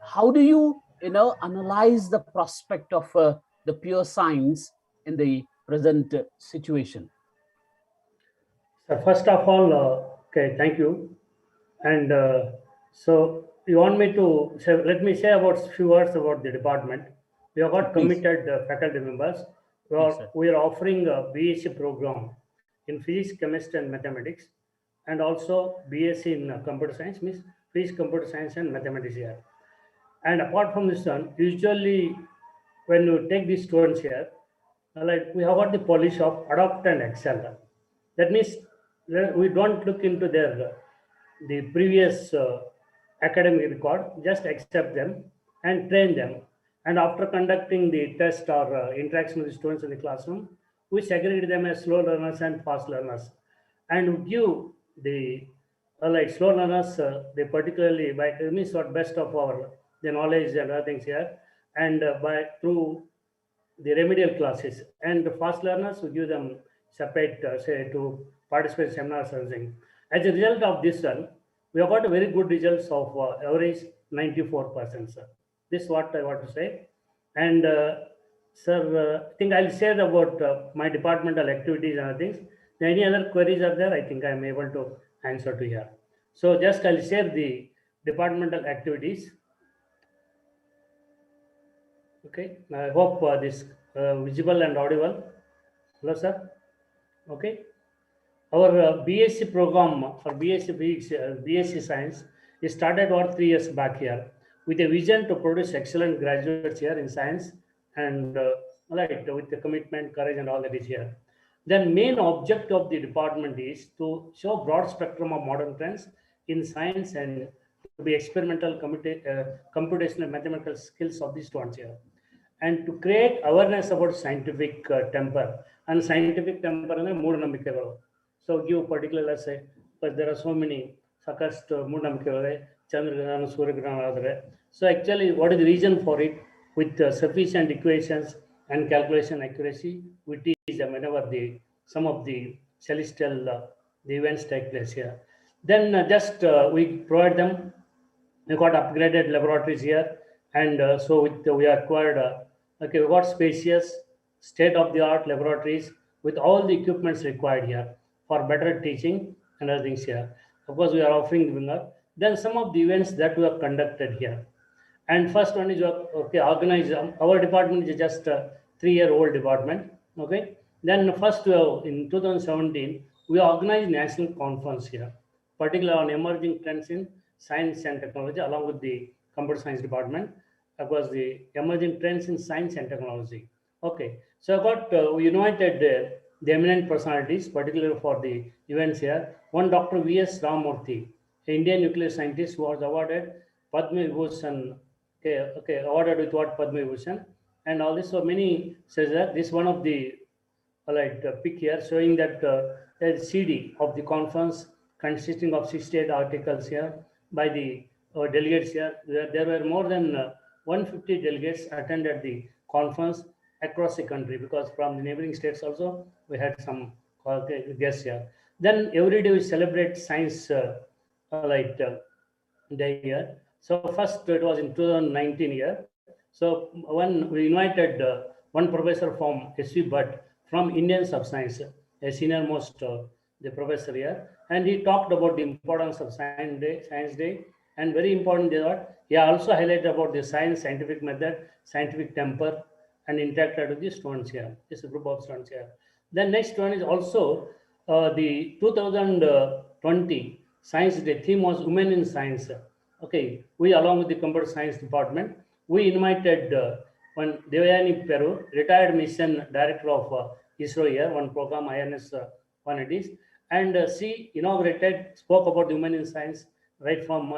how do you, analyze the prospect of the pure science in the present situation? So first of all, okay, thank you. And so you want me to say, let me say about few words about the department. We have got Please. committed faculty members. Yes, We are offering a BSc program in physics, chemistry, and mathematics, and also BSc in computer science, means physics, computer science, and mathematics here. And apart from this one, usually when you take these students here, like we have got the policy of adopt and excel. That means we don't look into their the previous academic record, just accept them and train them. And after conducting the test or interaction with the students in the classroom, we segregate them as slow learners and fast learners, and give the like slow learners, they particularly by means what best of our the knowledge and other things here, and by through the remedial classes, and the fast learners we give them separate say to participate in seminars and things. As a result of this one, we have got very good results of average 94%, sir. This is what I want to say. And sir, I think I'll share about my departmental activities and other things. Any other queries are there, I think I'm able to answer to here. So just I'll share the departmental activities. Okay, I hope this visible and audible. Hello, sir. Okay. Our BSc program for BSc Physics, BSc Science is started about 3 years back here with a vision to produce excellent graduates here in science, and right, with the commitment, courage, and all that is here. Then main object of the department is to show broad spectrum of modern trends in science and to be experimental, computational, mathematical skills of the students here, and to create awareness about scientific temper. And scientific temper is mood. So give particular, let's say, but there are so many sakast moodnamikkalare, Chandragrahana, Suryagrahana. So actually, what is the reason for it? With sufficient equations and calculation accuracy, we teach them whenever some of the celestial the events take place here. Then we provide them. We got upgraded laboratories here, and so we acquired. Okay, we got spacious, state-of-the-art laboratories with all the equipments required here for better teaching and other things here. Of course, we are offering the winner. Then some of the events that we have conducted here. And first one is, okay, organize. Our department is just a 3-year-old department. Okay. Then first in 2017, we organized national conference here, particularly on emerging trends in science and technology, along with the computer science department. across the emerging trends in science and technology. Okay, so I got we invited the eminent personalities, particularly for the events here. One, Dr. V.S. Ramamurthy, an Indian nuclear scientist who was awarded Padma Vibhushan, awarded with what Padma Vibhushan, and all this. So many says that this one of the pic here showing that a CD of the conference consisting of 68 articles here by the delegates here. There were more than 150 delegates attended the conference across the country, because from the neighboring states also we had some guests here. Then every day we celebrate science day here. So first it was in 2019 year. So when we invited one professor from SV Bhatt from Indians of Science, a senior most the professor here, and he talked about the importance of Science Day, and very important is what he also highlighted about the science, scientific method, scientific temper, and interacted with the students here. This is a group of students here. Then next one is also the 2020 Science Day theme was Women in Science. Okay, we along with the Computer Science Department, we invited one Devayani Peru, retired mission director of ISRO here, one program INS 180s, and she inaugurated, spoke about the women in science, right from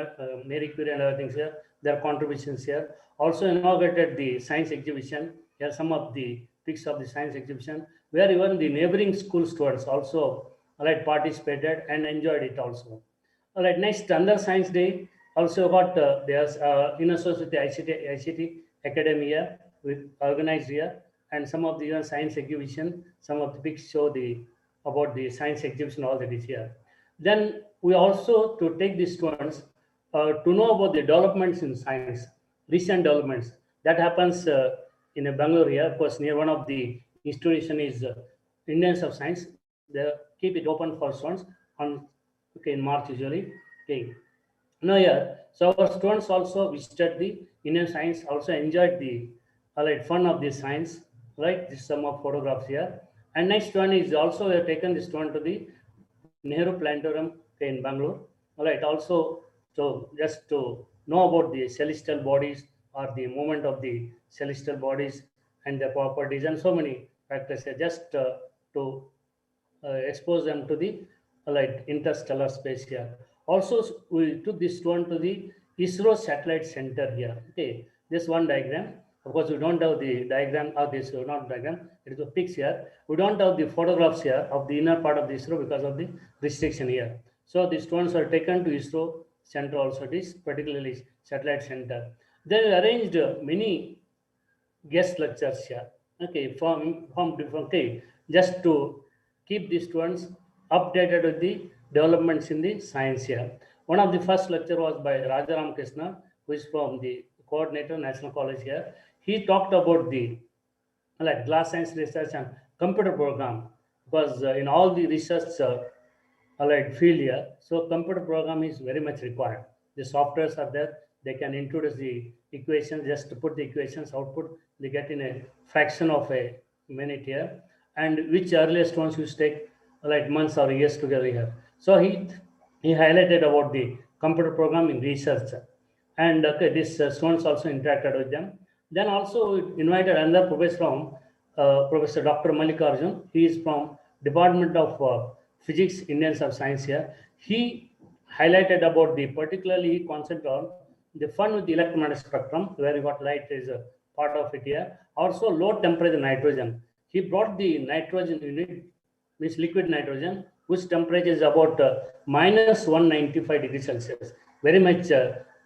Mary Curie and other things here, their contributions here. Also inaugurated the science exhibition. Here are some of the pics of the science exhibition, where even the neighboring school students also participated and enjoyed it also. All right, next, under Science Day, also got there's in association with the ICT Academia with organized here, and some of the science exhibition, some of the pics show the about the science exhibition, all that is here. Then we also to take the students to know about the developments in science, recent developments that happens in Bangalore here. Of course, near one of the institution is Indians of Science. They keep it open for students on in March usually. Okay. Now here, so our students also visited the Indian Science, also enjoyed the fun of the science. Right, this is some of photographs here. And next one is also we have taken this one to the Nehru Planetarium in Bangalore. All right, also so just to know about the celestial bodies or the movement of the celestial bodies and their properties and so many factors here, just to expose them to the interstellar space here. Also, we took this one to the ISRO Satellite Center here. Okay, this one diagram. Of course, we don't have the diagram of this, not diagram, it is a pics here. We don't have the photographs here of the inner part of the ISRO because of the restriction here. So these stones are taken to ISRO Center also, this particularly Satellite Center. Then we arranged many guest lectures here. Okay, from different, okay, just to keep the students updated with the developments in the science here. One of the first lecture was by Rajaram Krishna, who is from the coordinator, National College here. He talked about the glass science research and computer program, because in all the research field here, so computer program is very much required. The softwares are there, they can introduce the equations, just to put the equations output, they get in a fraction of a minute here, and which earliest ones used to take months or years together here. So he highlighted about the computer programming research, and okay, this students also interacted with them. Then also invited another professor from Professor Dr. Mallikarjun. He is from Department of Physics, Indians of Science here. He highlighted about the particularly concept on the fun with the electromagnetic spectrum, where you got light is a part of it here. Also low temperature nitrogen. He brought the nitrogen unit, means liquid nitrogen, whose temperature is about minus 195 degrees Celsius, very much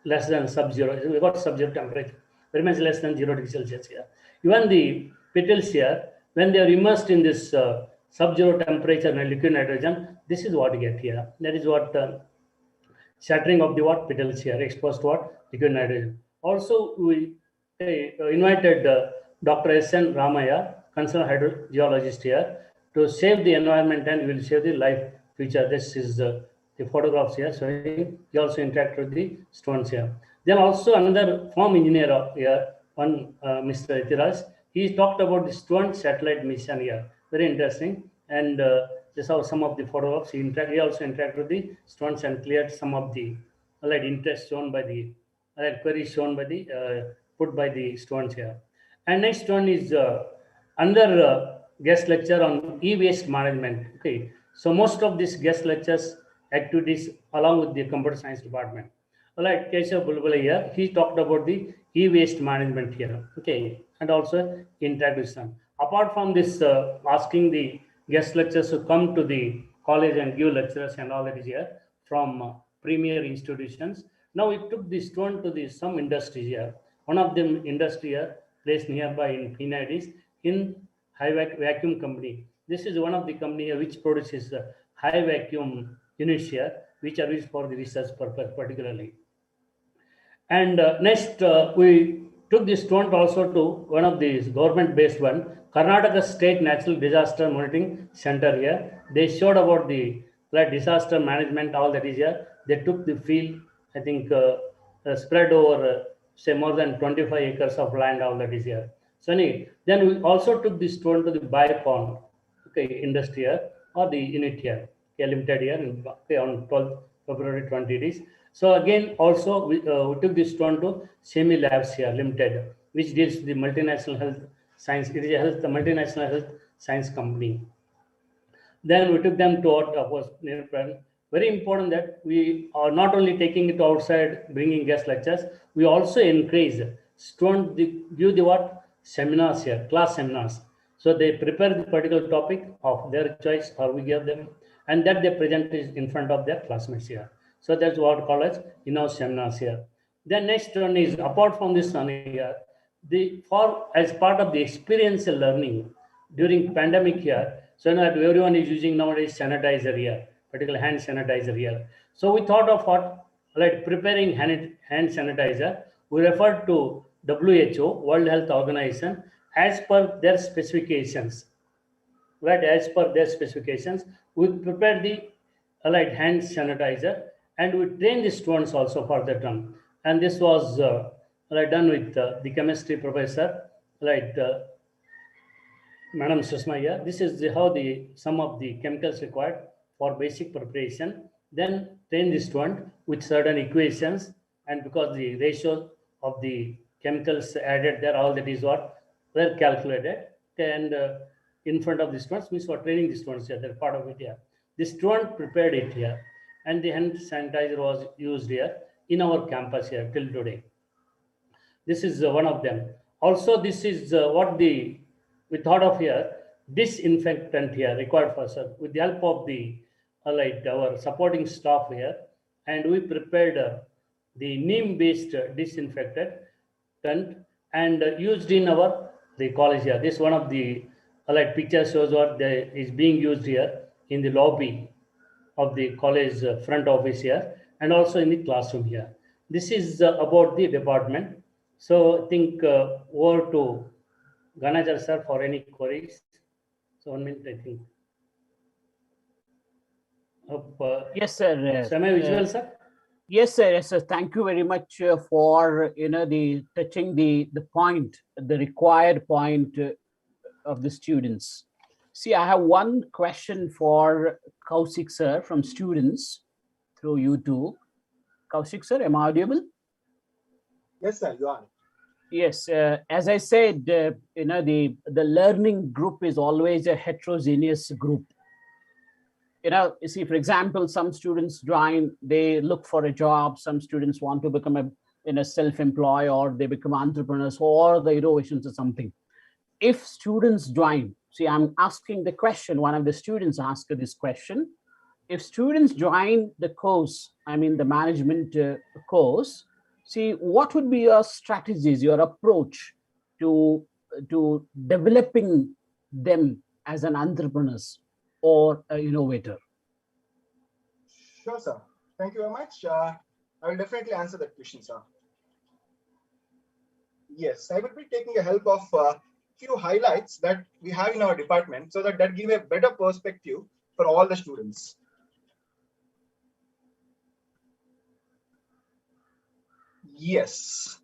less than sub-zero. We got sub-zero temperature, very much less than 0 degrees Celsius here. Even the petals here, when they are immersed in this sub-zero temperature and liquid nitrogen, this is what you get here. That is what shattering of the what petals here, exposed to what liquid nitrogen. Also, we invited Dr. S.N. Ramaya, concerned hydrogeologist here, to save the environment and will save the life future. This is the photographs here. So he also interacted with the students here. Then also another farm engineer here, one Mr. Etiraj, he talked about the student satellite mission here. Very interesting. And this are some of the photographs. He also interacted with the students and cleared some of the interest shown by the queries shown by the put by the students here. And next one is another guest lecture on e-waste management. Okay, so most of these guest lectures activities along with the computer science department. Like Keshav Bulbula here, he talked about the e-waste management here. Okay, and also integration. Apart from this, asking the guest lecturers to come to the college and give lectures and all that is here from premier institutions. Now we took the student to the some industries here. One of them industry here placed nearby in Hegadi in high vacuum company. This is one of the company here which produces high vacuum units here, which are used for the research purpose particularly. And next, we took this student also to one of these government-based one, Karnataka State Natural Disaster Monitoring Center here. They showed about the disaster management, all that is here. They took the field, I think, spread over, say, more than 25 acres of land, all that is here. So anyway, then we also took this student to the Biocon, okay, industry here, or the unit here, okay, limited here, okay, on 12th February 20 days. So again, also we took this student to Semi Labs here, limited, which deals with the multinational health science. It is a multinational health science company. Then we took them to what was very important that we are not only taking it outside, bringing guest lectures, we also encourage students to give the what seminars here, class seminars. So they prepare the particular topic of their choice, or we give them, and that they present is in front of their classmates here. So that's what we call as in-house seminars here. Then next one is, apart from this one here, as part of the experiential learning during pandemic here, so now everyone is using nowadays sanitizer here, particularly hand sanitizer here. So we thought of what, like preparing hand sanitizer, we referred to WHO, World Health Organization, as per their specifications. Right, as per their specifications, we prepared the hand sanitizer, and we trained the students also for that one. And this was done with the chemistry professor, Madam Susmaya. This is how some of the chemicals required for basic preparation. Then train the student with certain equations, and because the ratio of the chemicals added there, all that is what were calculated, and in front of the students, means for training the students here, they're part of it here. The student prepared it here, and the hand sanitizer was used here in our campus here till today. This is one of them. Also, this is what we thought of here, disinfectant here required for us with the help of the our supporting staff here, and we prepared the neem-based disinfectant and used in the college here. This one of the picture shows what is being used here in the lobby of the college front office here, and also in the classroom here. This is about the department. So I think over to Ganachari sir for any queries. So 1 minute, I think. Yes, sir. Am I visual, sir? Yes, sir. Yes, sir. Thank you very much for the touching the point, the required point of the students. See, I have one question for Koushik sir from students through YouTube. Koushik sir, am I audible? Yes, sir, you are. Yes, as I said, the learning group is always a heterogeneous group. You see, for example, some students join, they look for a job. Some students want to become a self-employed, or they become entrepreneurs, or the innovations or something. If students join, see, I'm asking the question, one of the students asked this question. If students join the course, I mean the management course, see, what would be your strategies, your approach to developing them as an entrepreneurs or an innovator? Sure, sir. Thank you very much. I will definitely answer that question, sir. Yes, I will be taking the help of few highlights that we have in our department, so that give a better perspective for all the students. Yes.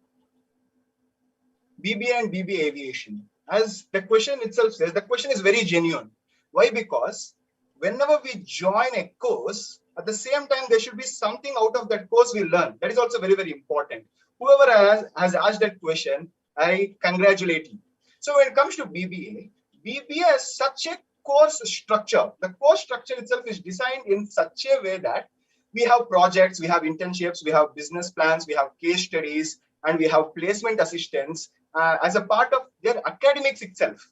BBA and BBA aviation. As the question itself says, the question is very genuine. Why? Because whenever we join a course, At the same time, there should be something out of that course we learn. That is also very, very important. Whoever has asked that question, I congratulate you. So when it comes to BBA, BBA has such a course structure. The course structure itself is designed in such a way that we have projects, we have internships, we have business plans, we have case studies, and we have placement assistants as a part of their academics itself.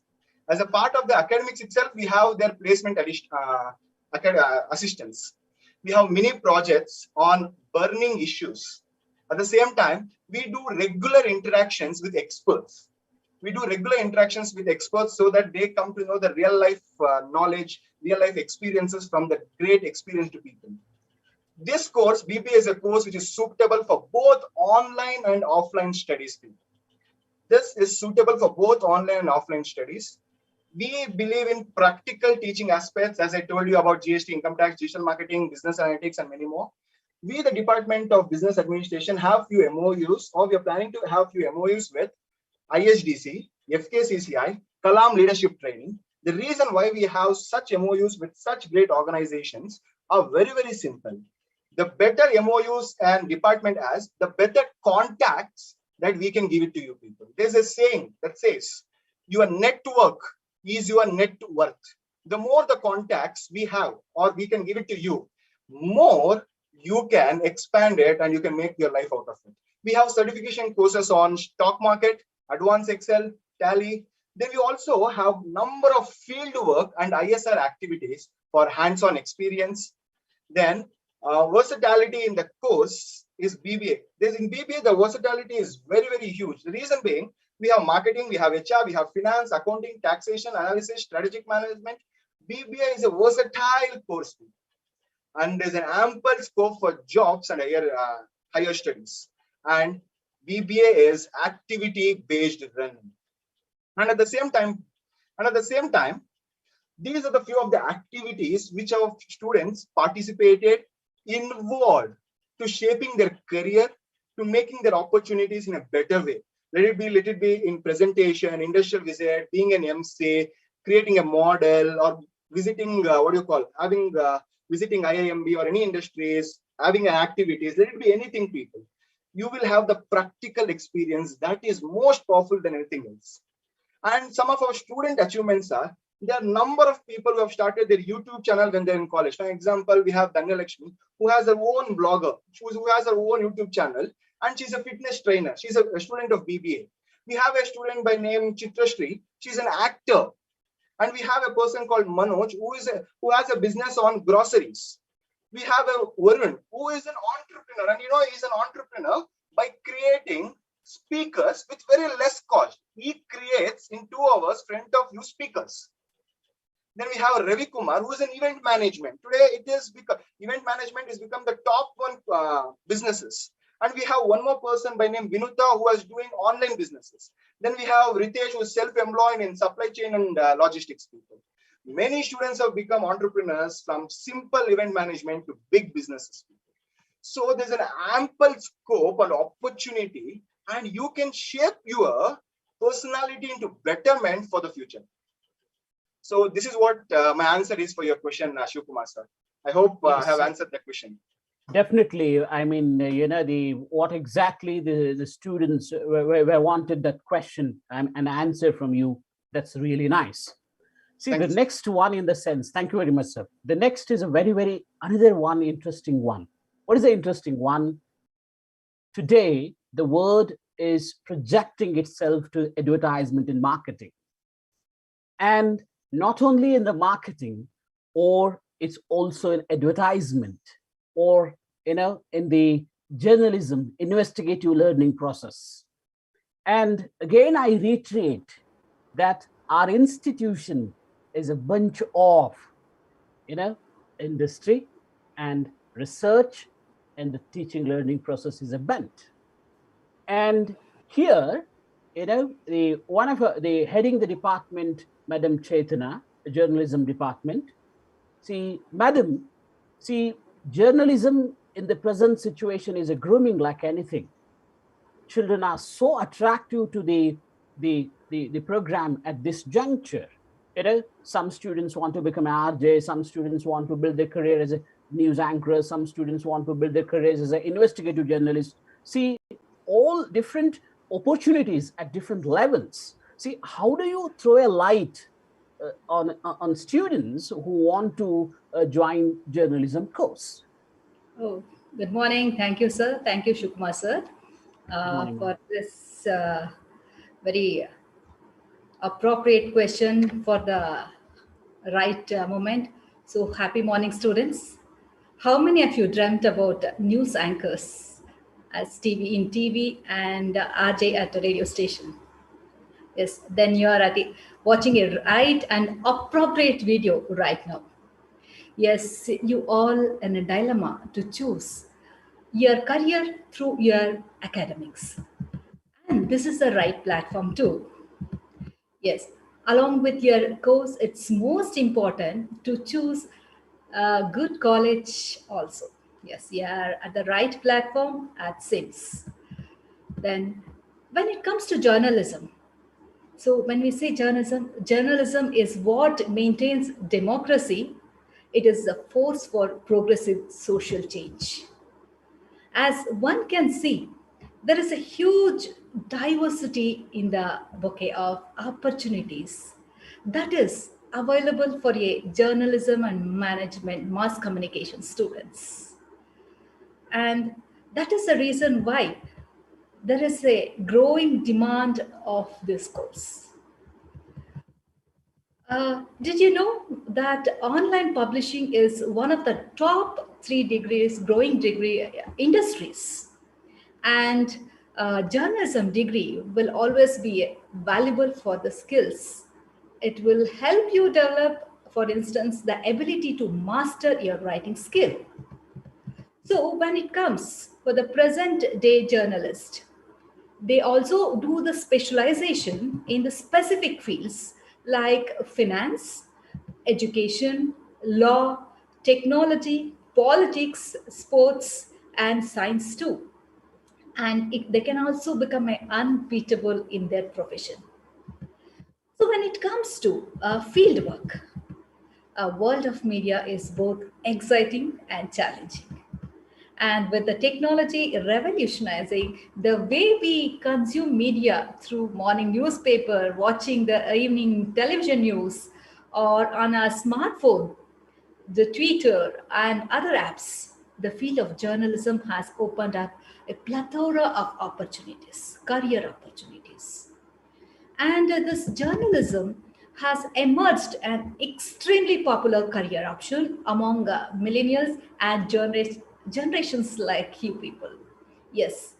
As a part of the academics itself, we have their placement assistants. We have many projects on burning issues. At the same time, we do regular interactions with experts. We do regular interactions with experts so that they come to know the real life knowledge, real life experiences from the great experienced people. This course, BBA, is a course which is suitable for both online and offline studies. This is suitable for both online and offline studies. We believe in practical teaching aspects, as I told you about GST, income tax, digital marketing, business analytics, and many more. We, the Department of Business Administration, have few MOUs, or we are planning to have few MOUs with ISDC, FKCCI, Kalam Leadership Training. The reason why we have such MOUs with such great organizations are very, very simple. The better MOUs and department has, the better contacts that we can give it to you people. There's a saying that says, your network is your net worth. The more the contacts we have, or we can give it to you, more you can expand it and you can make your life out of it. We have certification courses on stock market, advanced Excel, Tally. Then we also have number of field work and ISR activities for hands-on experience. Then versatility in the course is BBA. In BBA, the versatility is very, very huge. The reason being, we have marketing, we have HR, we have finance, accounting, taxation, analysis, strategic management. BBA is a versatile course, and there's an ample scope for jobs and higher studies. And BBA is activity-based learning. And at the same time, these are the few of the activities which our students participated, involved to shaping their career, to making their opportunities in a better way. Let it be in presentation, industrial visit, being an MC, creating a model, or visiting visiting IIMB or any industries, having activities. Let it be anything, people. You will have the practical experience that is most powerful than anything else. And some of our student achievements are, there are a number of people who have started their YouTube channel when they're in college. For example, we have Danya Lakshmi, who has her own blogger, who has her own YouTube channel, and she's a fitness trainer. She's a student of BBA. We have a student by name Sheshadri. She's an actor. And we have a person called Manoj, who has a business on groceries. We have a Varun, who is an entrepreneur. And he's an entrepreneur by creating speakers with very less cost. He creates in 2 hours front of you speakers. Then we have Ravi Kumar, who is an event management. Today, event management has become the top one businesses. And we have one more person by name Vinuta, who is doing online businesses. Then we have Ritesh, who is self-employed in supply chain and logistics people. Many students have become entrepreneurs from simple event management to big businesses. So there's an ample scope and opportunity, and you can shape your personality into betterment for the future. So this is what my answer is for your question, Shivkumar sir. I hope I have answered the question. Definitely. I mean, what exactly the students were wanted that question and an answer from you. That's really nice. See, the next one in the sense, thank you very much, sir. The next is a very another one interesting one. What is the interesting one? Today, the word is projecting itself to advertisement and marketing. And not only in the marketing, or it's also an advertisement, or in the journalism, investigative learning process. And again, I reiterate that our institution is a bunch of, industry and research, and the teaching learning process is a bunch. And here, the heading the department, Madam Chethana, the journalism department. Madam, journalism in the present situation is a grooming like anything. Children are so attractive to the program at this juncture. Some students want to become an RJ, some students want to build their career as a news anchors, some students want to build their careers as an investigative journalist. See, all different opportunities at different levels. See, how do you throw a light on students who want to join journalism course? Oh, good morning. Thank you, sir. Thank you, Shivkumar, sir, Good morning, ma'am. for this very appropriate question for the right moment. So, happy morning, students. How many of you dreamt about news anchors as TV and RJ at the radio station? Yes, then you are watching a right and appropriate video right now. Yes, you all in a dilemma to choose your career through your academics. And this is the right platform too. Yes, along with your course, it's most important to choose a good college also. Yes, you are at the right platform at SIMS. Then, when it comes to journalism, so when we say journalism is what maintains democracy. It is a force for progressive social change. As one can see, there is a huge diversity in the bouquet of opportunities that is available for a journalism and management mass communication students. And that is the reason why there is a growing demand of this course. Did you know that online publishing is one of the top three growing degree industries? And journalism degree will always be valuable for the skills. It will help you develop, for instance, the ability to master your writing skill. So when it comes for the present day journalist, they also do the specialization in the specific fields like finance, education, law, technology, politics, sports, and science too. And they can also become unbeatable in their profession. So when it comes to field work, a world of media is both exciting and challenging. And with the technology revolutionizing the way we consume media through morning newspaper, watching the evening television news, or on our smartphone, the Twitter and other apps, the field of journalism has opened up a plethora of opportunities, career opportunities. And this journalism has emerged an extremely popular career option among millennials and generations like you people. Yes,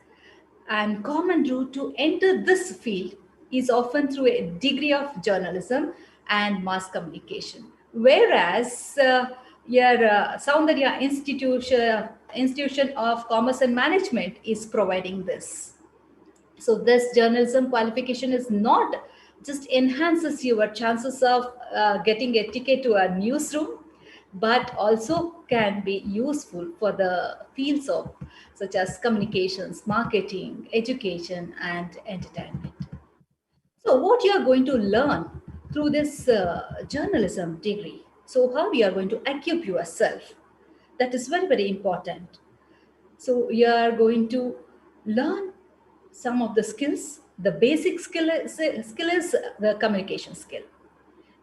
and common route to enter this field is often through a degree of journalism and mass communication. Whereas your Soundarya Institution of Commerce and Management is providing this. So this journalism qualification is not just enhances your chances of getting a ticket to a newsroom, but also can be useful for the fields of such as communications, marketing, education, and entertainment. So what you are going to learn through this journalism degree, so how you are going to equip yourself, that is very, very important. So you are going to learn some of the skills. The basic skill is the communication skill.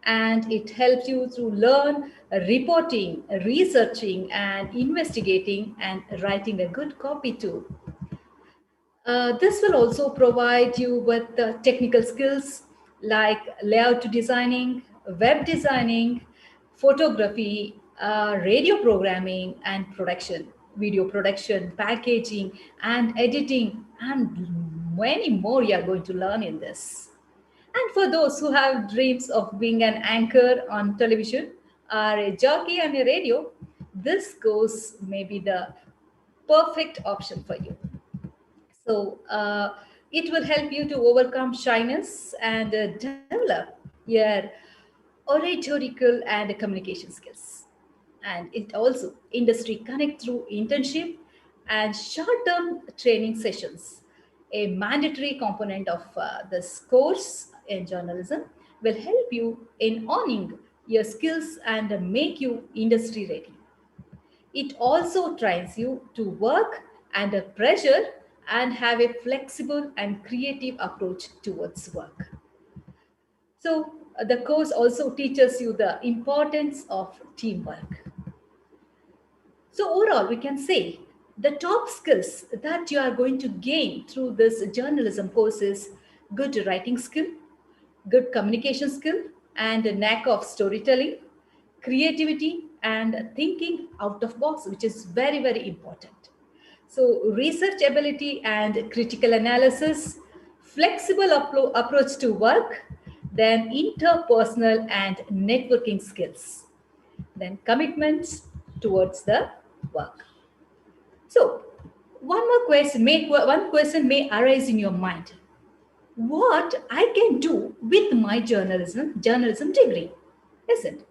And it helps you to learn reporting, researching, and investigating, and writing a good copy too. This will also provide you with technical skills like layout designing, web designing, photography, radio programming and production, video production, packaging and editing, and many more you are going to learn in this. And for those who have dreams of being an anchor on television or a jockey on a radio, this course may be the perfect option for you. So it will help you to overcome shyness and develop your oratorical and communication skills. And it also industry connect through internship and short-term training sessions. A mandatory component of this course in journalism will help you in owning your skills and make you industry ready. It also trains you to work under pressure and have a flexible and creative approach towards work. So the course also teaches you the importance of teamwork. So overall, we can say the top skills that you are going to gain through this journalism course is good writing skill, good communication skill, and a knack of storytelling, creativity, and thinking out of box, which is very, very important. So research ability and critical analysis, flexible approach to work, then interpersonal and networking skills, then commitments towards the work. So one question may arise in your mind. What I can do with my journalism degree, isn't?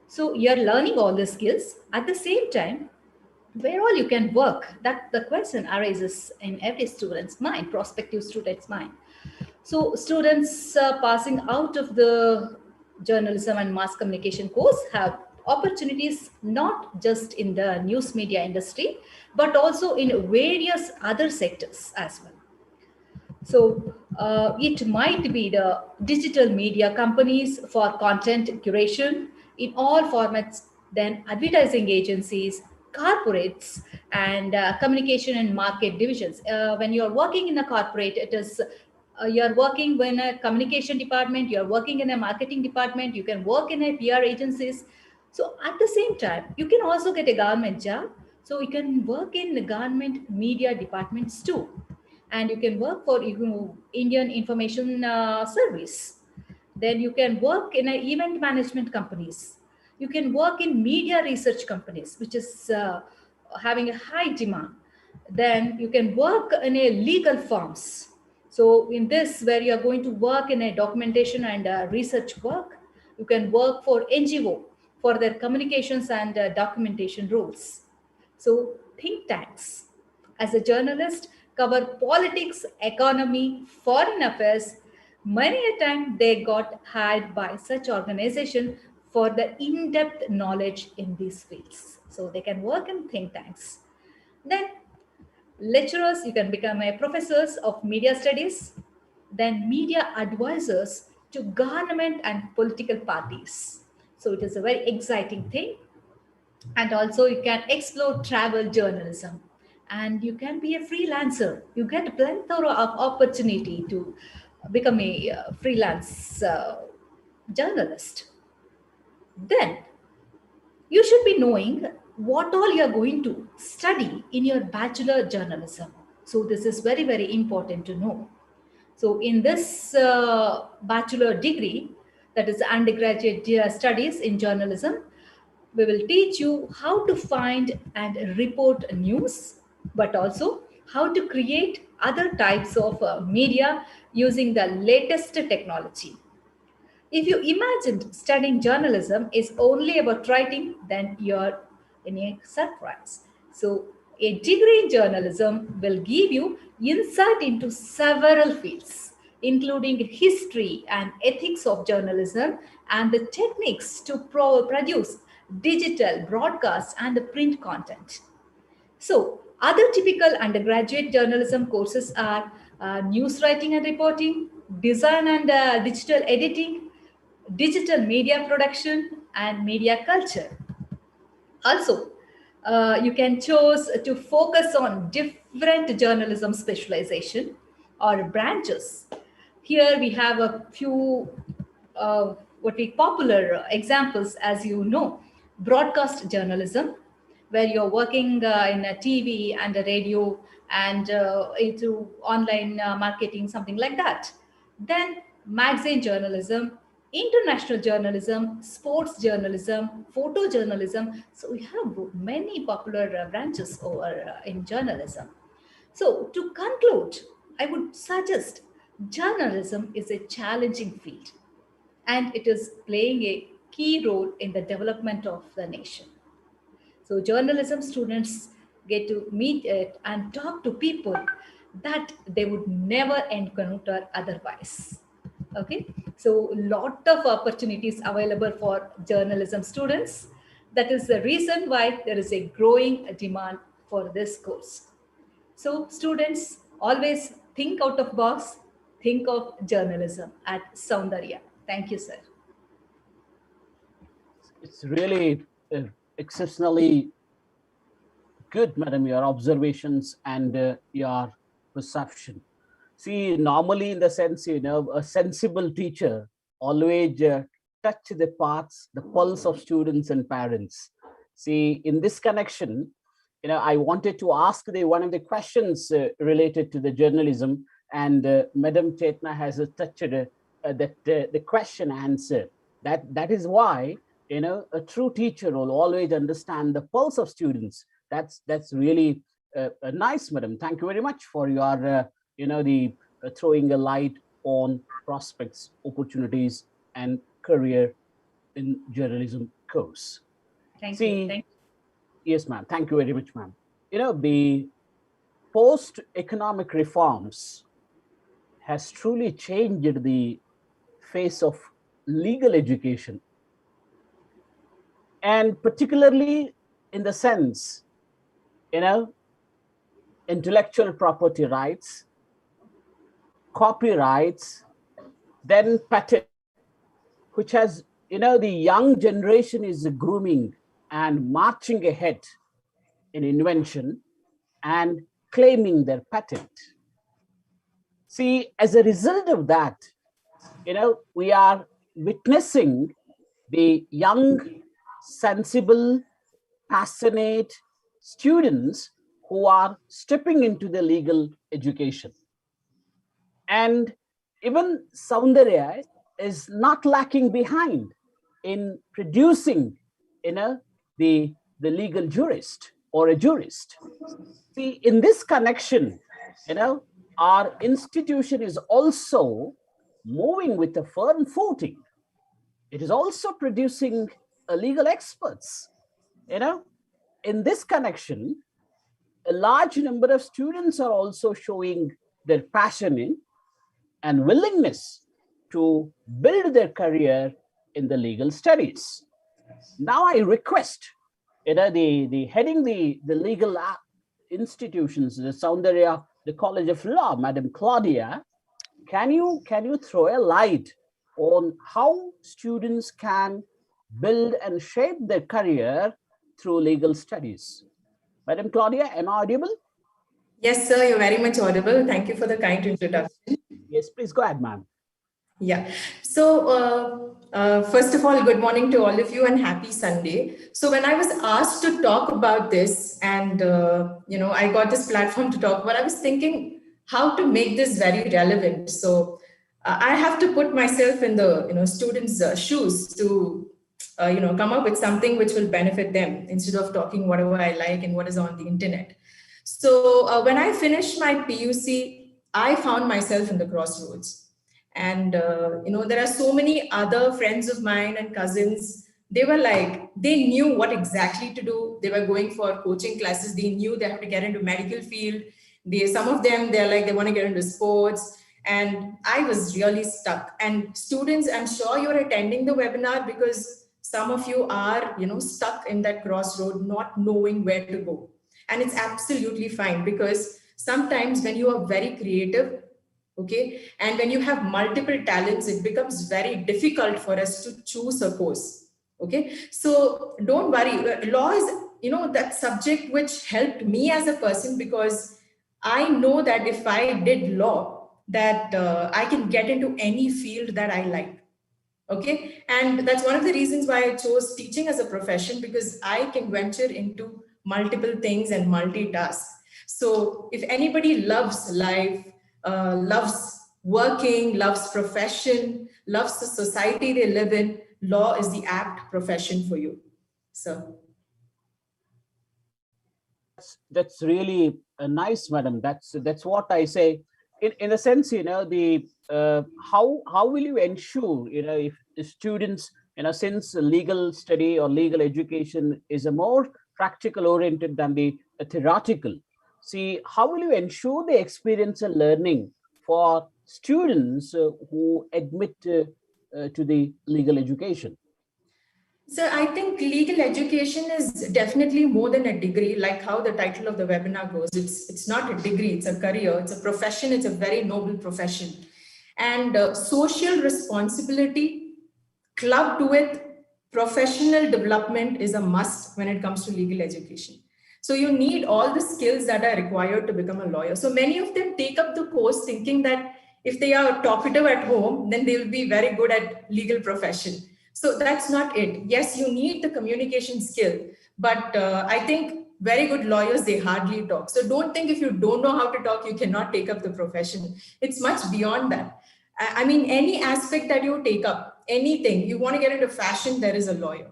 So you're learning all the skills at the same time. Where all you can work? That the question arises in every student's mind, prospective student's mind. So students passing out of the journalism and mass communication course have opportunities not just in the news media industry, but also in various other sectors as well. So it might be the digital media companies for content curation in all formats, then advertising agencies, corporates, and communication and market divisions. When you're working in a corporate, it is you're working in a communication department, you're working in a marketing department, you can work in a PR agencies. So at the same time, you can also get a government job. So you can work in the government media departments too, and you can work for Indian Information Service. Then you can work in event management companies. You can work in media research companies, which is having a high demand. Then you can work in a legal firms. So in this, where you are going to work in a documentation and research work, you can work for NGO for their communications and documentation roles. So think tanks, as a journalist, cover politics, economy, foreign affairs. Many a time they got hired by such organization for the in-depth knowledge in these fields. So they can work in think tanks. Then lecturers, you can become a professors of media studies, then media advisors to government and political parties. So it is a very exciting thing. And also you can explore travel journalism, and you can be a freelancer. You get a plethora of opportunity to become a freelance journalist. Then you should be knowing what all you are going to study in your bachelor journalism. So this is very, very important to know. So in this bachelor degree, that is undergraduate studies in journalism, we will teach you how to find and report news, but also how to create other types of media using the latest technology. If you imagined studying journalism is only about writing, then you're in a surprise. So a degree in journalism will give you insight into several fields, including history and ethics of journalism and the techniques to produce digital, broadcast, and the print content. So other typical undergraduate journalism courses are news writing and reporting, design and digital editing, digital media production, and media culture. Also, you can choose to focus on different journalism specialization or branches. Here we have a few what we popular examples, as you know. Broadcast journalism, where you're working in a TV and a radio and into online marketing, something like that. Then magazine journalism, international journalism, sports journalism, photojournalism. So we have many popular branches over in journalism. So to conclude, I would suggest journalism is a challenging field, and it is playing a key role in the development of the nation. So journalism students get to meet it and talk to people that they would never encounter otherwise. Okay, so lot of opportunities available for journalism students. that is the reason why there is a growing demand for this course. So students, always think out of box, think of journalism at Soundarya. Thank you, sir. It's really exceptionally good, madam, your observations and your perception. See, normally in the sense, a sensible teacher always touch the paths, the pulse of students and parents. See, in this connection, I wanted to ask one of the questions related to the journalism, and Madam Chethana has touched the question answer. That is why, a true teacher will always understand the pulse of students. That's really nice, madam. Thank you very much for your throwing a light on prospects, opportunities, and career in journalism course. Thank See, you. Thank you. yes, ma'am. Thank you very much, ma'am. The post-economic reforms has truly changed the face of legal education, and particularly in the sense, intellectual property rights, copyrights, then patent, which has, the young generation is grooming and marching ahead in invention and claiming their patent. See, as a result of that, we are witnessing the young, sensible, passionate students who are stepping into the legal education. And even Soundarya is not lacking behind in producing, the legal jurist or a jurist. See, in this connection, our institution is also moving with a firm footing. It is also producing legal experts. In this connection, a large number of students are also showing their passion in and willingness to build their career in the legal studies. Now I request, the heading the legal institutions, the Soundarya, the College of Law, Madam Claudia, can you throw a light on how students can build and shape their career through legal studies? Madam Claudia, am I audible? Yes, sir, you're very much audible. Thank you for the kind introduction. Yes, please go ahead, ma'am. Yeah. So, first of all, good morning to all of you and happy Sunday. So when I was asked to talk about this and, I got this platform to talk about, I was thinking how to make this very relevant. So I have to put myself in the, students' shoes to, come up with something which will benefit them instead of talking whatever I like and what is on the internet. So when I finished my PUC, I found myself in the crossroads. And, there are so many other friends of mine and cousins. They were like, they knew what exactly to do. They were going for coaching classes. They knew they have to get into medical field. Some of them, they're like, they want to get into sports. And I was really stuck. And students, I'm sure you're attending the webinar because some of you are, stuck in that crossroad, not knowing where to go. And it's absolutely fine because sometimes when you are very creative, okay, and when you have multiple talents, it becomes very difficult for us to choose a course. Okay, so don't worry. Law is, that subject which helped me as a person because I know that if I did law, that I can get into any field that I like. Okay, and that's one of the reasons why I chose teaching as a profession because I can venture into multiple things and multitask. So if anybody loves life, loves working, loves profession, loves the society they live in, law is the apt profession for you. So that's really nice, madam. That's what I say. In a sense, the how will you ensure, if the students, since legal study or legal education is a more practical oriented than the theoretical. See, how will you ensure the experience and learning for students who admit to the legal education? So I think legal education is definitely more than a degree, like how the title of the webinar goes. It's not a degree, it's a career, it's a profession, it's a very noble profession. And social responsibility clubbed with professional development is a must when it comes to legal education. So you need all the skills that are required to become a lawyer. So many of them take up the course thinking that if they are talkative at home, then they will be very good at legal profession. So that's not it. Yes, you need the communication skill, but I think very good lawyers, they hardly talk. So don't think if you don't know how to talk, you cannot take up the profession. It's much beyond that. I mean, any aspect that you take up, anything, you want to get into fashion, there is a lawyer.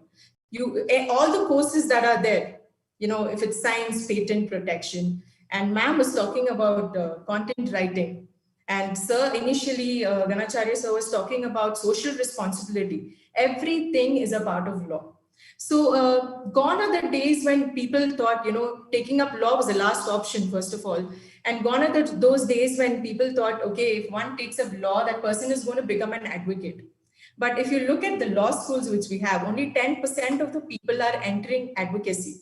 All the courses that are there, you know, if it's science, patent protection, and ma'am was talking about content writing. And sir, initially, Ganachari sir was talking about social responsibility. Everything is a part of law. So gone are the days when people thought, you know, taking up law was the last option, first of all. And gone are those days when people thought, okay, if one takes up law, that person is going to become an advocate. But if you look at the law schools which we have, only 10% of the people are entering advocacy.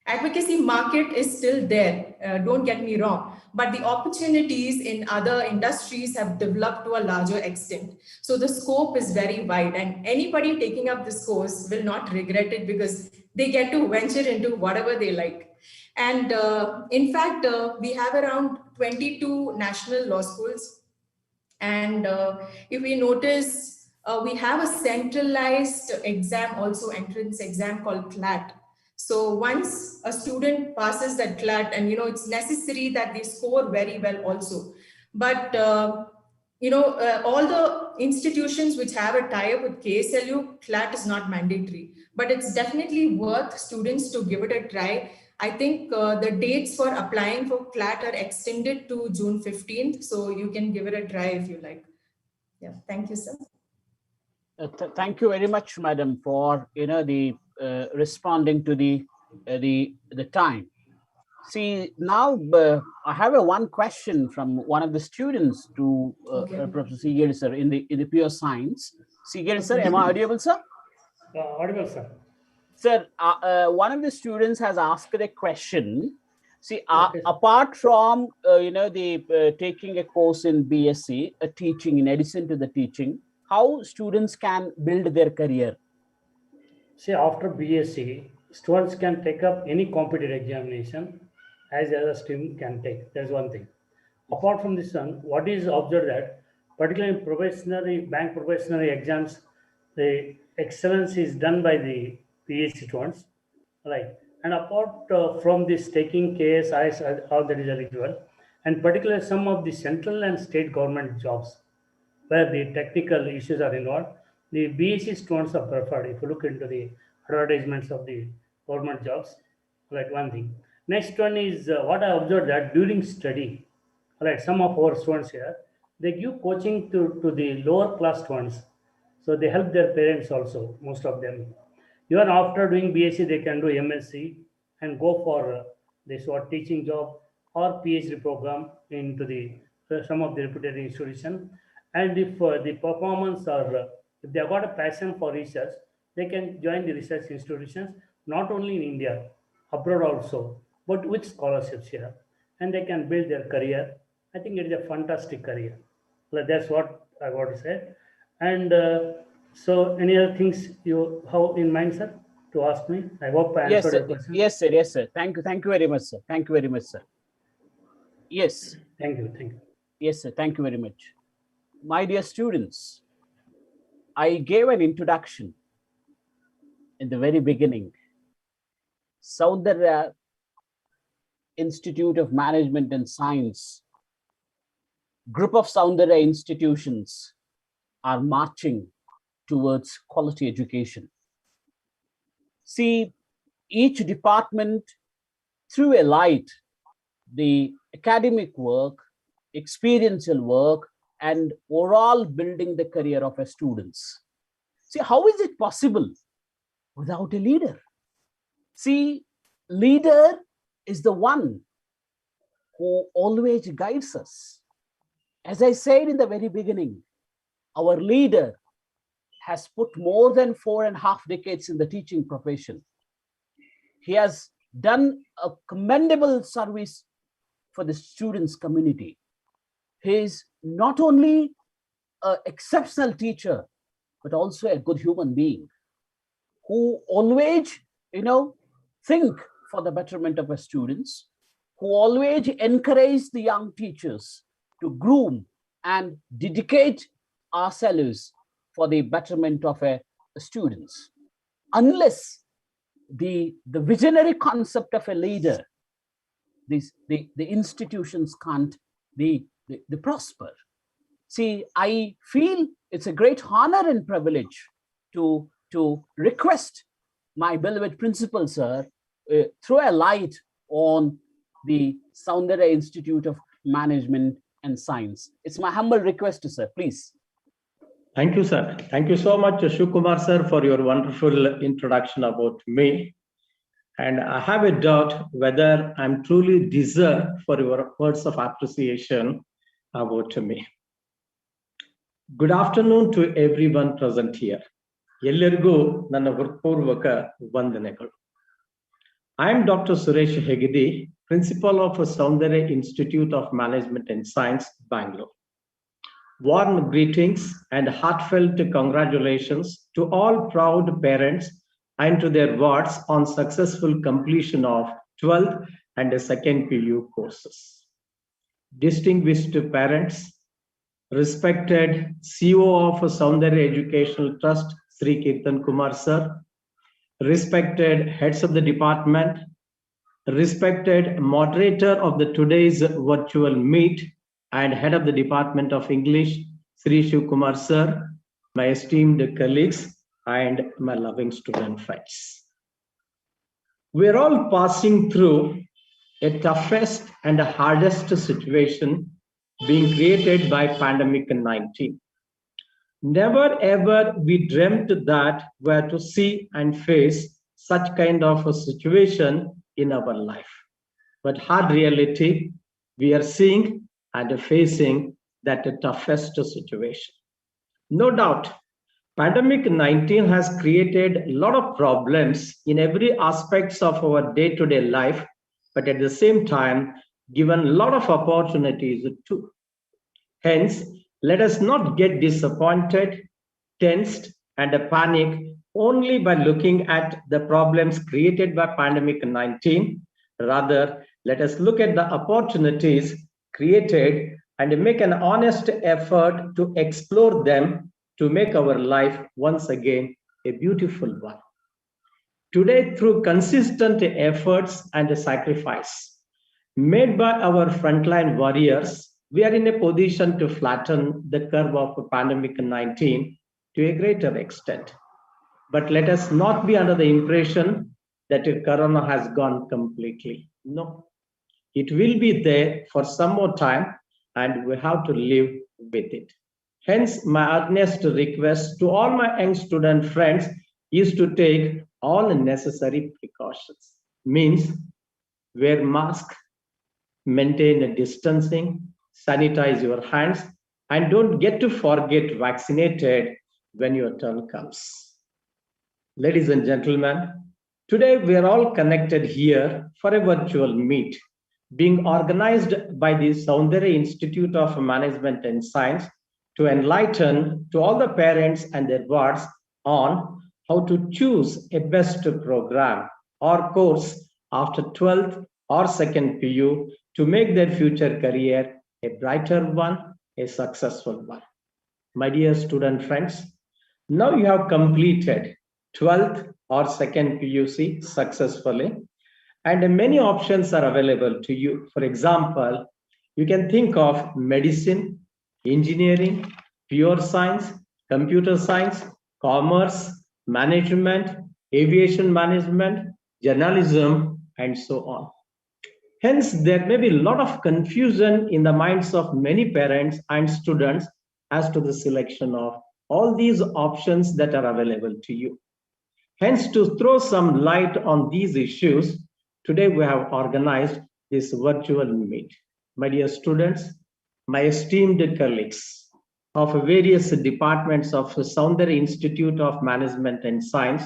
Advocacy market is still there, don't get me wrong, but the opportunities in other industries have developed to a larger extent. So the scope is very wide, and anybody taking up this course will not regret it because they get to venture into whatever they like. And in fact, we have around 22 national law schools. And if we notice, we have a centralized exam, also entrance exam called CLAT. So once a student passes that CLAT, and you know, it's necessary that they score very well also. But you know, all the institutions which have a tie-up with KSLU, CLAT is not mandatory, but it's definitely worth students to give it a try. I think the dates for applying for CLAT are extended to June 15th, so you can give it a try if you like. Yeah, thank you, sir. Thank you very much, madam, for the responding to the time. See, now I have one question from one of the students to Professor Shigihalli sir in the pure science. Shigihalli sir, am I audible, sir? Audible, sir. Sir, one of the students has asked a question. See, apart from taking a course in BSc, teaching, in addition to the teaching, how students can build their career? See, after BSc, students can take up any competitive examination as a stream can take. That's one thing. Apart from this one, what is observed that, particularly in professional, bank professional exams, the excellence is done by the PhD students, right? And apart from this taking KS, IS, all that is eligible, and particularly some of the central and state government jobs where the technical issues are involved, the BSc students are preferred. If you look into the advertisements of the government jobs, right, one thing. Next one is what I observed that during study, right, some of our students here, they give coaching to the lower class students. So they help their parents also, most of them. Even after doing BSc, they can do MSc and go for this teaching job or PhD program into the some of the reputed institution. And if the performance or if they have got a passion for research, they can join the research institutions, not only in India, abroad also, but with scholarships here. And they can build their career. I think it is a fantastic career. Well, that's what I want to say. And so any other things you have in mind, sir, to ask me? I hope I answered your question. Yes, sir. Yes, sir. Thank you very much, sir. Thank you very much, sir. Yes. Thank you. Yes, sir. Thank you very much. My dear students, I gave an introduction in the very beginning. Soundarya Institute of Management and Science, group of Soundarya institutions are marching towards quality education. See, each department threw a light, the academic work, experiential work, and overall building the career of a students. See, how is it possible without a leader? See, leader is the one who always guides us. As I said in the very beginning, our leader has put more than 4.5 decades in the teaching profession. He has done a commendable service for the students' community. He is not only an exceptional teacher, but also a good human being who always, think for the betterment of our students, who always encourage the young teachers to groom and dedicate ourselves for the betterment of our students. Unless the visionary concept of a leader, the institutions can't be prosper. See, I feel it's a great honor and privilege to request my beloved principal, sir, throw a light on the Soundarya Institute of Management and Science. It's my humble request, sir, please. Thank you, sir. Thank you so much, Shivkumar, sir, for your wonderful introduction about me. And I have a doubt whether I'm truly deserved for your words of appreciation about me. Good afternoon to everyone present here. ಎಲ್ಲರಿಗೂ ನನ್ನ ಹೃತ್ಪೂರ್ವಕ ವಂದನೆಗಳು. I am Dr. Suresh Hegadi, Principal of Soundarya Institute of Management and Science, Bangalore. Warm greetings and heartfelt congratulations to all proud parents and to their wards on successful completion of 12th and 2nd PU courses. Distinguished parents, respected CEO of Soundarya Educational Trust, Sri Kirtan Kumar sir, respected heads of the department, respected moderator of the today's virtual meet and head of the Department of English, Sri Shivkumar sir, my esteemed colleagues and my loving student friends. We're all passing through a toughest and hardest situation being created by pandemic-19. Never ever we dreamt that we are to see and face such kind of a situation in our life. But hard reality, we are seeing and facing that toughest situation. No doubt, pandemic-19 has created a lot of problems in every aspects of our day-to-day life, but at the same time, given a lot of opportunities too. Hence, let us not get disappointed, tensed, and panic only by looking at the problems created by pandemic-19. Rather, let us look at the opportunities created and make an honest effort to explore them to make our life once again a beautiful one. Today, through consistent efforts and sacrifice made by our frontline warriors, we are in a position to flatten the curve of pandemic-19 to a greater extent. But let us not be under the impression that corona has gone completely. No, it will be there for some more time and we have to live with it. Hence, my earnest request to all my young student friends is to take all necessary precautions. Means wear mask, maintain a distancing, sanitize your hands, and don't get to forget vaccinated when your turn comes. Ladies and gentlemen, today we are all connected here for a virtual meet being organized by the Soundarya Institute of Management and Science to enlighten to all the parents and their wards on how to choose a best program or course after 12th or 2nd PU to make their future career a brighter one, a successful one. My dear student friends, now you have completed 12th or 2nd PUC successfully, and many options are available to you. For example, you can think of medicine, engineering, pure science, computer science, commerce, management, aviation management, journalism, and so on. Hence, there may be a lot of confusion in the minds of many parents and students as to the selection of all these options that are available to you. Hence, to throw some light on these issues, today we have organized this virtual meet. My dear students, my esteemed colleagues, of various departments of Soundarya Institute of Management and Science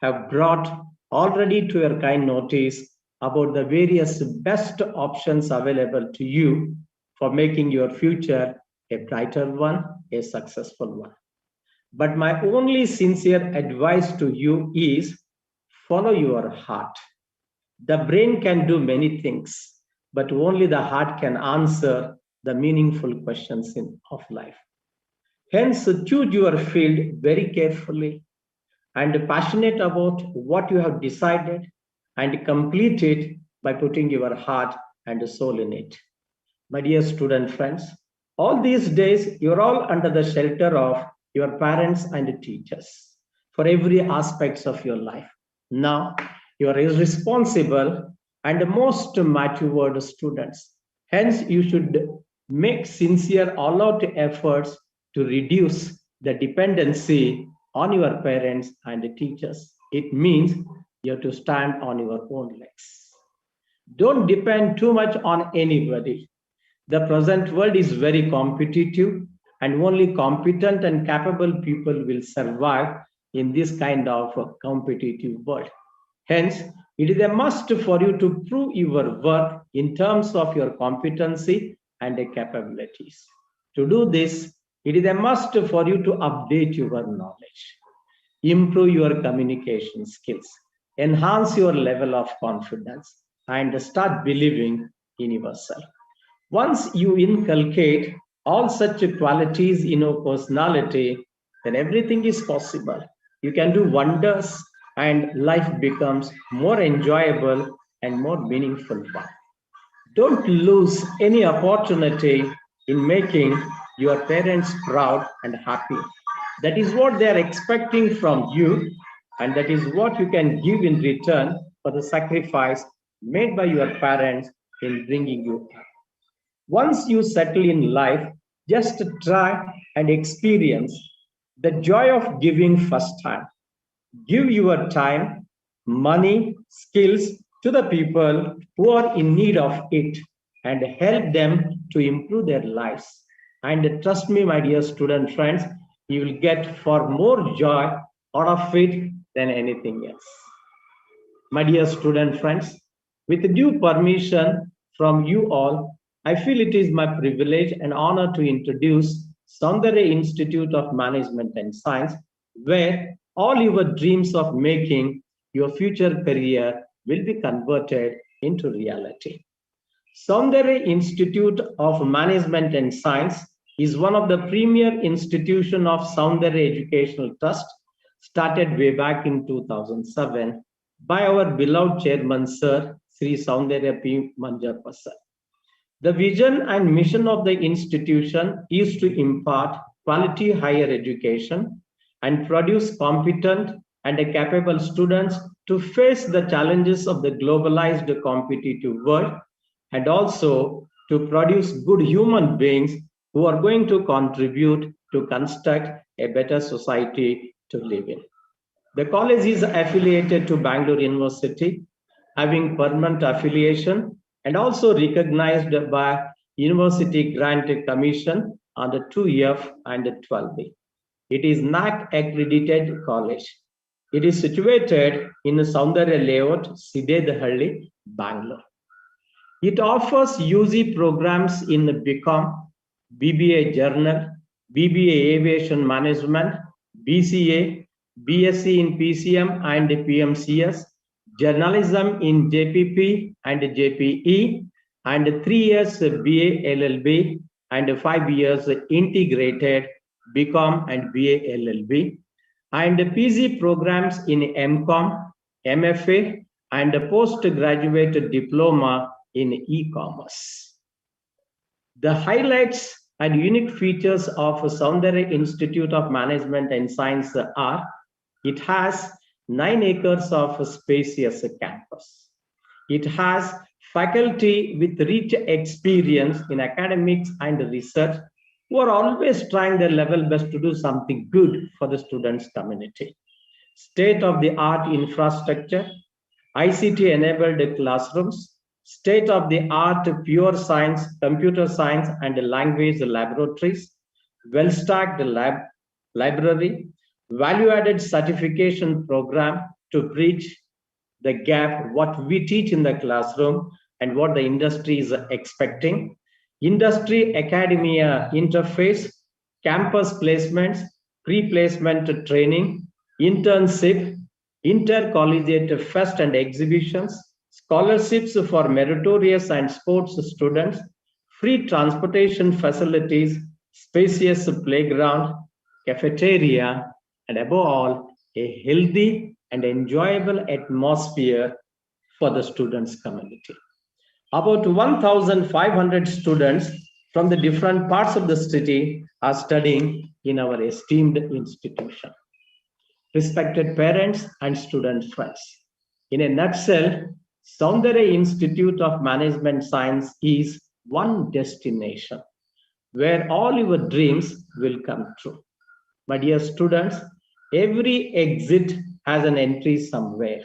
have brought already to your kind notice about the various best options available to you for making your future a brighter one, a successful one. But my only sincere advice to you is follow your heart. The brain can do many things, but only the heart can answer the meaningful questions of life. Hence, choose your field very carefully and passionate about what you have decided and complete it by putting your heart and soul in it. My dear student friends, all these days, you're all under the shelter of your parents and teachers for every aspect of your life. Now, you are irresponsible and most matured students. Hence, you should make sincere all-out efforts to reduce the dependency on your parents and teachers. It means you have to stand on your own legs. Don't depend too much on anybody. The present world is very competitive, and only competent and capable people will survive in this kind of competitive world. Hence, it is a must for you to prove your work in terms of your competency and capabilities. To do this, it is a must for you to update your knowledge, improve your communication skills, enhance your level of confidence, and start believing in yourself. Once you inculcate all such qualities in your personality, then everything is possible. You can do wonders and life becomes more enjoyable and more meaningful one. Don't lose any opportunity in making your parents proud and happy. That is what they are expecting from you, and that is what you can give in return for the sacrifice made by your parents in bringing you up. Once you settle in life, just try and experience the joy of giving firsthand. Give your time, money, skills to the people who are in need of it and help them to improve their lives. And trust me, my dear student friends, you will get far more joy out of it than anything else. My dear student friends, with due permission from you all, I feel it is my privilege and honor to introduce Soundarya Institute of Management and Science, where all your dreams of making your future career will be converted into reality. Soundarya Institute of Management and Science is one of the premier institutions of Soundarya Educational Trust, started way back in 2007 by our beloved chairman, Sir Sri Soundarya P. Manjarpa Sir. The vision and mission of the institution is to impart quality higher education and produce competent and capable students to face the challenges of the globalized competitive world, and also to produce good human beings who are going to contribute to construct a better society to live in. The college is affiliated to Bangalore University, having permanent affiliation and also recognized by University Grant Commission under 2F and 12B. It is NAC accredited college. It is situated in Soundarya Layout, Sidedhalli, Bangalore. It offers UG programs in BCom, BBA Journal, BBA Aviation Management, BCA, BSc in PCM and PMCS, journalism in JPP and JPE, and 3 years BA LLB and 5 years integrated BCom and BA LLB, and PG programs in MCom, MFA, and postgraduate diploma in e-commerce. The highlights and unique features of Soundarya Institute of Management and Science are: it has 9 acres of spacious campus. It has faculty with rich experience in academics and research who are always trying their level best to do something good for the students' community. State-of-the-art infrastructure, ICT-enabled classrooms, state-of-the-art pure science, computer science, and language laboratories, well-stacked library, value-added certification program to bridge the gap what we teach in the classroom and what the industry is expecting, industry academia interface, campus placements, pre-placement training, internship, intercollegiate fest and exhibitions, scholarships for meritorious and sports students, free transportation facilities, spacious playground, cafeteria, and above all, a healthy and enjoyable atmosphere for the students' community. About 1,500 students from the different parts of the city are studying in our esteemed institution. Respected parents and student friends, in a nutshell, Soundarya Institute of Management Science is one destination where all your dreams will come true. My dear students, every exit has an entry somewhere.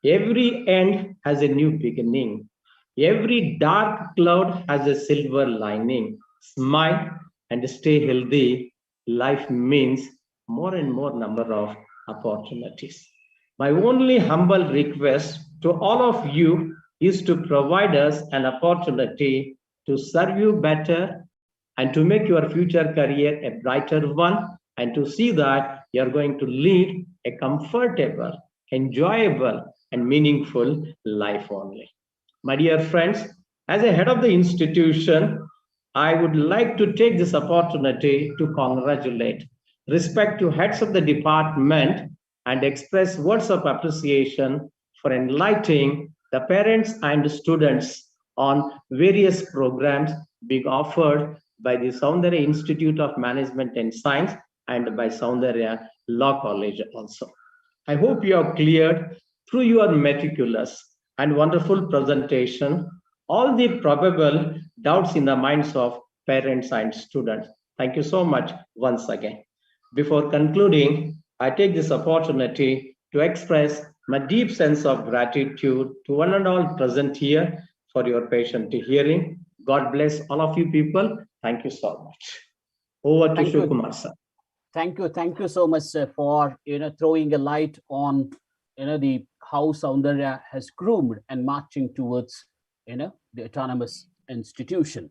Every end has a new beginning. Every dark cloud has a silver lining. Smile and stay healthy. Life means more and more number of opportunities. My only humble request to all of you is to provide us an opportunity to serve you better and to make your future career a brighter one, and to see that you're going to lead a comfortable, enjoyable, and meaningful life only. My dear friends, as a head of the institution, I would like to take this opportunity to congratulate, respect to heads of the department, and express words of appreciation for enlightening the parents and students on various programs being offered by the Soundarya Institute of Management and Science and by Soundarya Law College also. I hope you have cleared through your meticulous and wonderful presentation all the probable doubts in the minds of parents and students. Thank you so much once again. Before concluding, I take this opportunity to express my deep sense of gratitude to one and all present here for your patient hearing. God bless all of you people. Thank you so much. Over to Shivkumar sir. Thank you so much, sir, for throwing a light on the how Soundarya has groomed and marching towards the autonomous institution.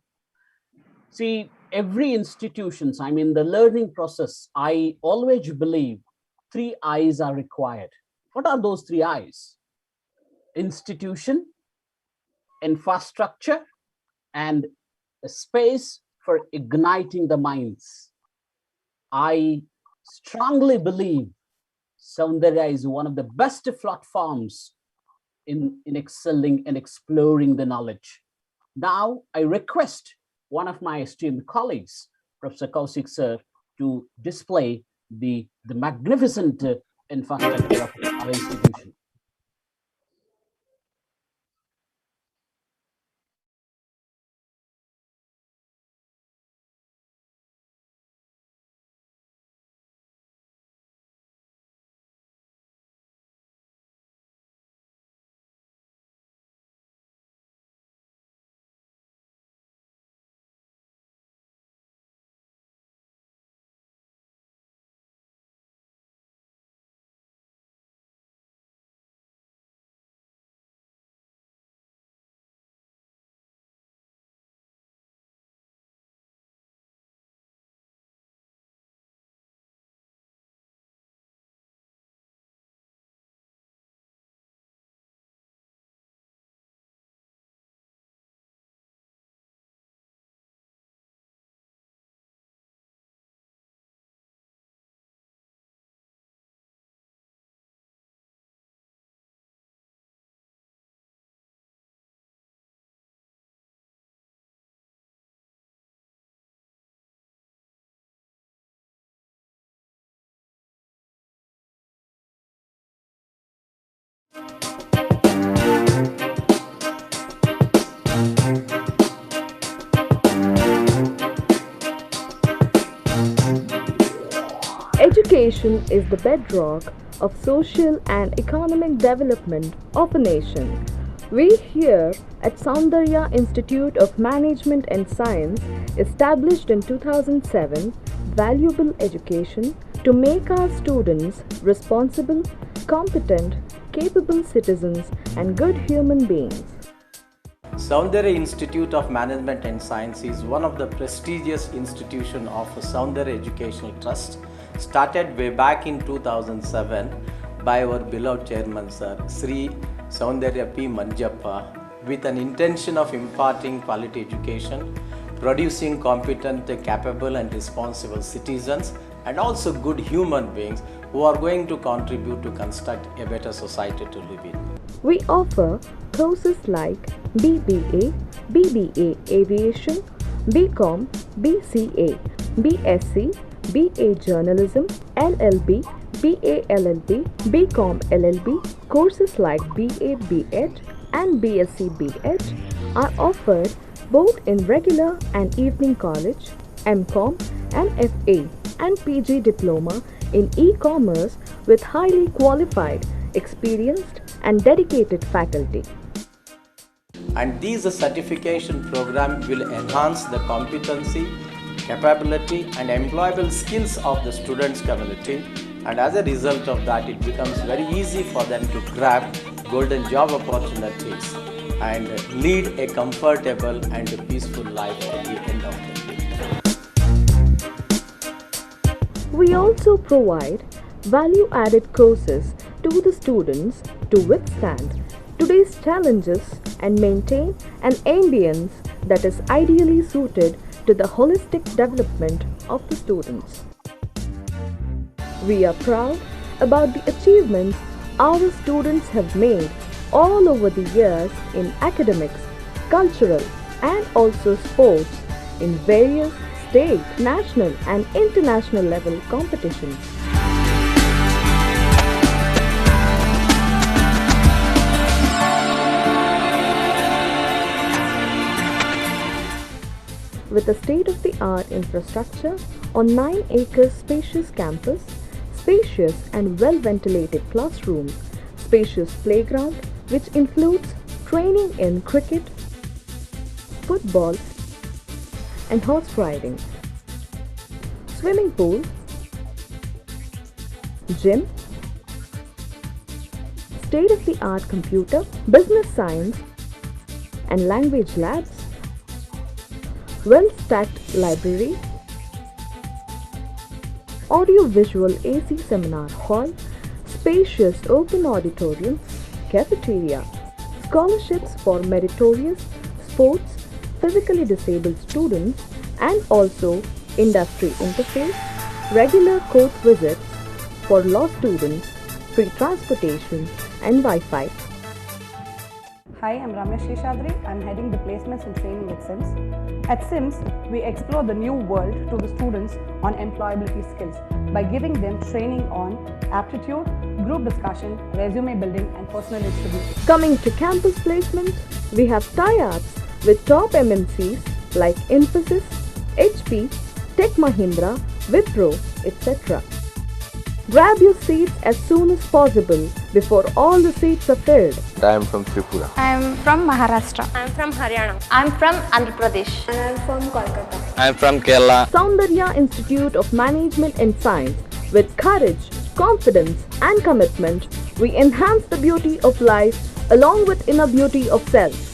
See, every institutions, I mean the learning process, I always believe 3 I's are required. What are those 3 I's? Institution, infrastructure, and a space for igniting the minds. I strongly believe Soundarya is one of the best platforms in excelling and exploring the knowledge. Now, I request one of my esteemed colleagues, Professor Koushik sir, to display the magnificent infrastructure of our institution. Education is the bedrock of social and economic development of a nation. We here at Soundarya Institute of Management and Science, established in 2007, valuable education to make our students responsible, competent, capable citizens and good human beings. Soundarya Institute of Management and Science is one of the prestigious institutions of Soundarya Educational Trust, started way back in 2007 by our beloved chairman, Sir, Sri Soundarya P. Manjappa, with an intention of imparting quality education, producing competent, capable and responsible citizens, and also good human beings who are going to contribute to construct a better society to live in. We offer courses like BBA, BBA Aviation, BCom, BCA, BSc, BA Journalism, LLB, BA LLB, BCom LLB. Courses like BA BEd and BSc BEd are offered both in regular and evening college, MCom, MFA and PG diploma in e-commerce with highly qualified, experienced and dedicated faculty. And these certification program will enhance the competency, capability and employable skills of the students community, and as a result of that it becomes very easy for them to grab golden job opportunities and lead a comfortable and a peaceful life at the end of the day. We also provide value-added courses to the students to withstand today's challenges and maintain an ambience that is ideally suited to the holistic development of the students. We are proud about the achievements our students have made all over the years in academics, cultural and also sports in various state, national and international level competitions. With a state-of-the-art infrastructure on 9 acres spacious campus, spacious and well-ventilated classrooms, spacious playground which includes training in cricket, football and horse riding, swimming pool, gym, state-of-the-art computer, business science and language labs, well-stacked library, audio-visual AC seminar hall, spacious open auditorium, cafeteria, scholarships for meritorious sports, physically disabled students and also industry interface, regular court visits for law students, free transportation and Wi-Fi. Hi, I'm Sheshadri. I'm heading the placements and training at SIMS. At SIMS, we explore the new world to the students on employability skills by giving them training on aptitude, group discussion, resume building and personal interview. Coming to campus placements, we have tie-ups with top MNCs like Infosys, HP, Tech Mahindra, Wipro, etc. Grab your seats as soon as possible before all the seats are filled. I am from Tripura. I am from Maharashtra. I am from Haryana. I am from Andhra Pradesh. And I am from Kolkata. I am from Kerala. Soundarya Institute of Management and Science. With courage, confidence and commitment, we enhance the beauty of life along with inner beauty of self.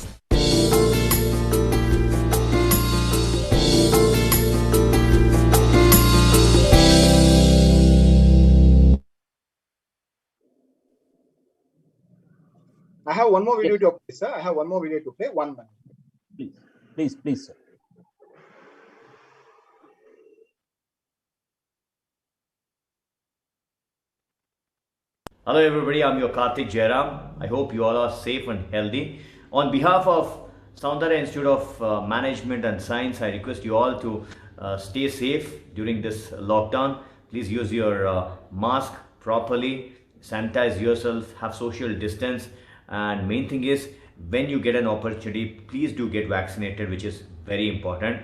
I have one more video to play, sir. I have one more video to play. 1 minute. Please, sir. Hello everybody, I'm your Karthik Jairam. I hope you all are safe and healthy. On behalf of Soundarya Institute of Management and Science, I request you all to stay safe during this lockdown. Please use your mask properly, sanitize yourself, have social distance, and main thing is when you get an opportunity, please do get vaccinated, which is very important.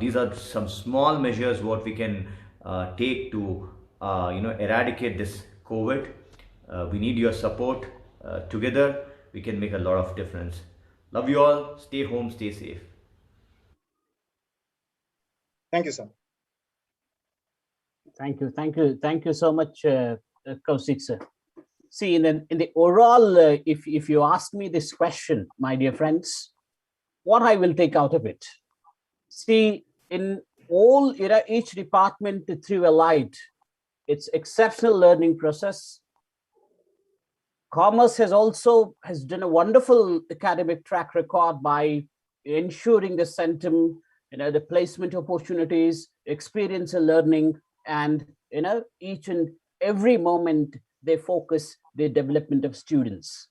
These are some small measures what we can take to eradicate this COVID. We need your support. Together we can make a lot of difference. Love you all. Stay home, stay safe. Thank you, sir. Thank you so much, Koushik sir. See, in the overall, if you ask me this question, my dear friends, what I will take out of it. See, in all, each department threw a light. It's exceptional learning process. Commerce has done a wonderful academic track record by ensuring the centum, the placement opportunities, experience and learning, and each and every moment they focus the development of students.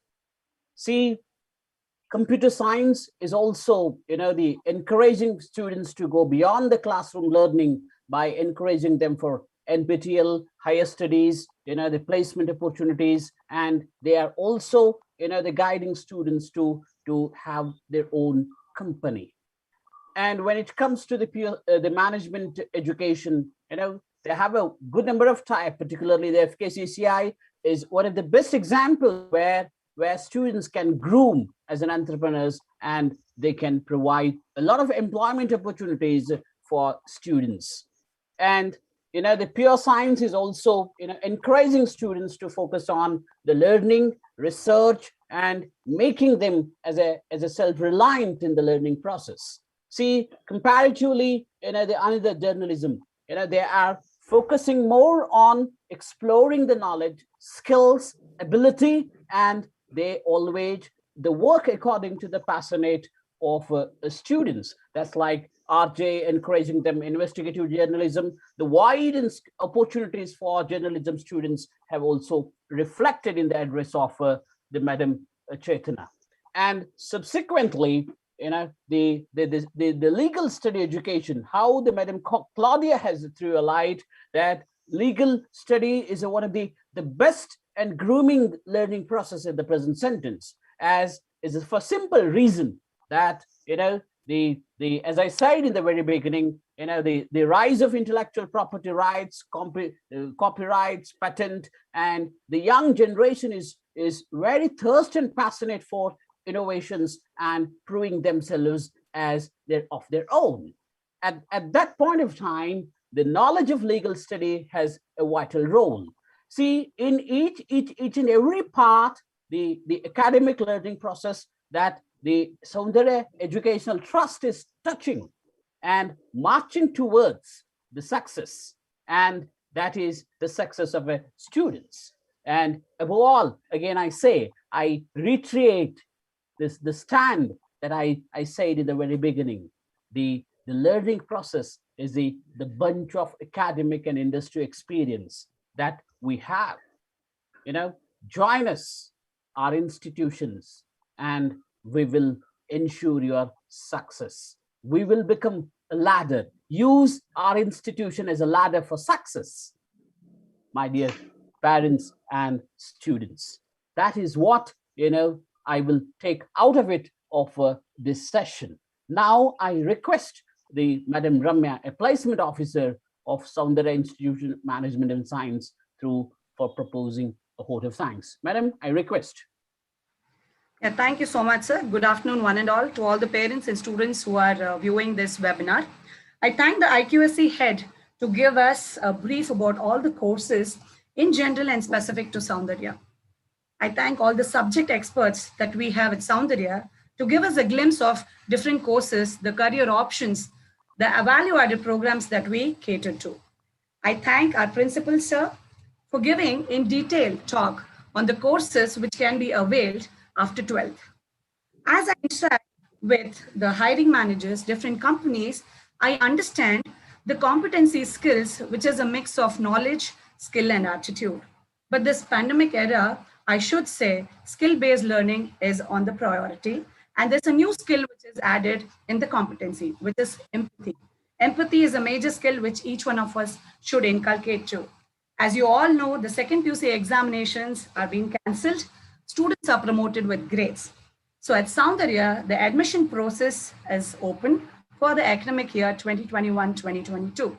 See, computer science is also, the encouraging students to go beyond the classroom learning by encouraging them for NPTEL, higher studies, the placement opportunities, and they are also, the guiding students to have their own company. And when it comes to the management education, they have a good number of types, particularly the FKCCI is one of the best examples where students can groom as an entrepreneurs, and they can provide a lot of employment opportunities for students. And the pure science is also encouraging students to focus on the learning, research, and making them as a self-reliant in the learning process. See, comparatively, the another journalism, they are focusing more on exploring the knowledge, skills, ability, and they work according to the passionate of students. That's like RJ encouraging them investigative journalism. The wide opportunities for journalism students have also reflected in the address of the Madam Chethana. And subsequently, the legal study education, how the Madam Claudia has threw a light that legal study is one of the best and grooming learning process in the present sentence, as is for simple reason that as I said in the very beginning, the rise of intellectual property rights, copyrights, patent, and the young generation is very thirsty and passionate for innovations and proving themselves as of their own. At that point of time, the knowledge of legal study has a vital role. See, in each and every part, the academic learning process that the Soundarya Educational Trust is touching and marching towards the success, and that is the success of students. And above all, again, I reiterate the stand that I said in the very beginning. The learning process is the bunch of academic and industry experience that we have. Join us, our institutions, and we will ensure your success. We will become a ladder. Use our institution as a ladder for success, my dear parents and students. That is what I will take out of it of this session. Now I request the Madam Ramya, a placement officer of Soundarya Institute of Management and Science, for proposing a vote of thanks. Madam, I request. Yeah, thank you so much, sir. Good afternoon, one and all, to all the parents and students who are viewing this webinar. I thank the IQAC head to give us a brief about all the courses in general and specific to Soundarya. I thank all the subject experts that we have at Soundarya to give us a glimpse of different courses, the career options, the value-added programs that we cater to. I thank our principal, sir, for giving in detail talk on the courses which can be availed after 12th. As I interact with the hiring managers, different companies, I understand the competency skills, which is a mix of knowledge, skill, and attitude. But this pandemic era, I should say, skill-based learning is on the priority. And there's a new skill which is added in the competency, which is empathy. Empathy is a major skill which each one of us should inculcate to. As you all know, the second PUC examinations are being cancelled. Students are promoted with grades. So at Soundarya, the admission process is open for the academic year 2021-2022.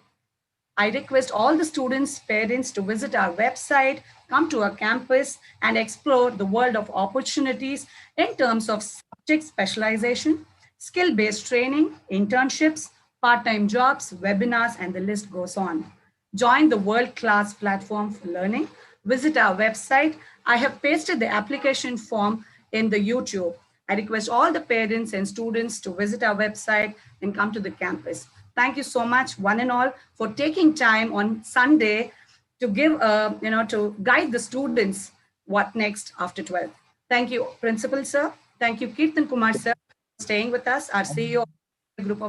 I request all the students, parents to visit our website, come to our campus and explore the world of opportunities in terms of subject specialization, skill-based training, internships, part-time jobs, webinars, and the list goes on. Join the world-class platform for learning. Visit our website. I have pasted the application form in the YouTube. I request all the parents and students to visit our website and come to the campus. Thank you so much, one and all, for taking time on Sunday to give, to guide the students what next after 12. Thank you, Principal Sir. Thank you, Kirtan Kumar Sir, for staying with us, our CEO of the group of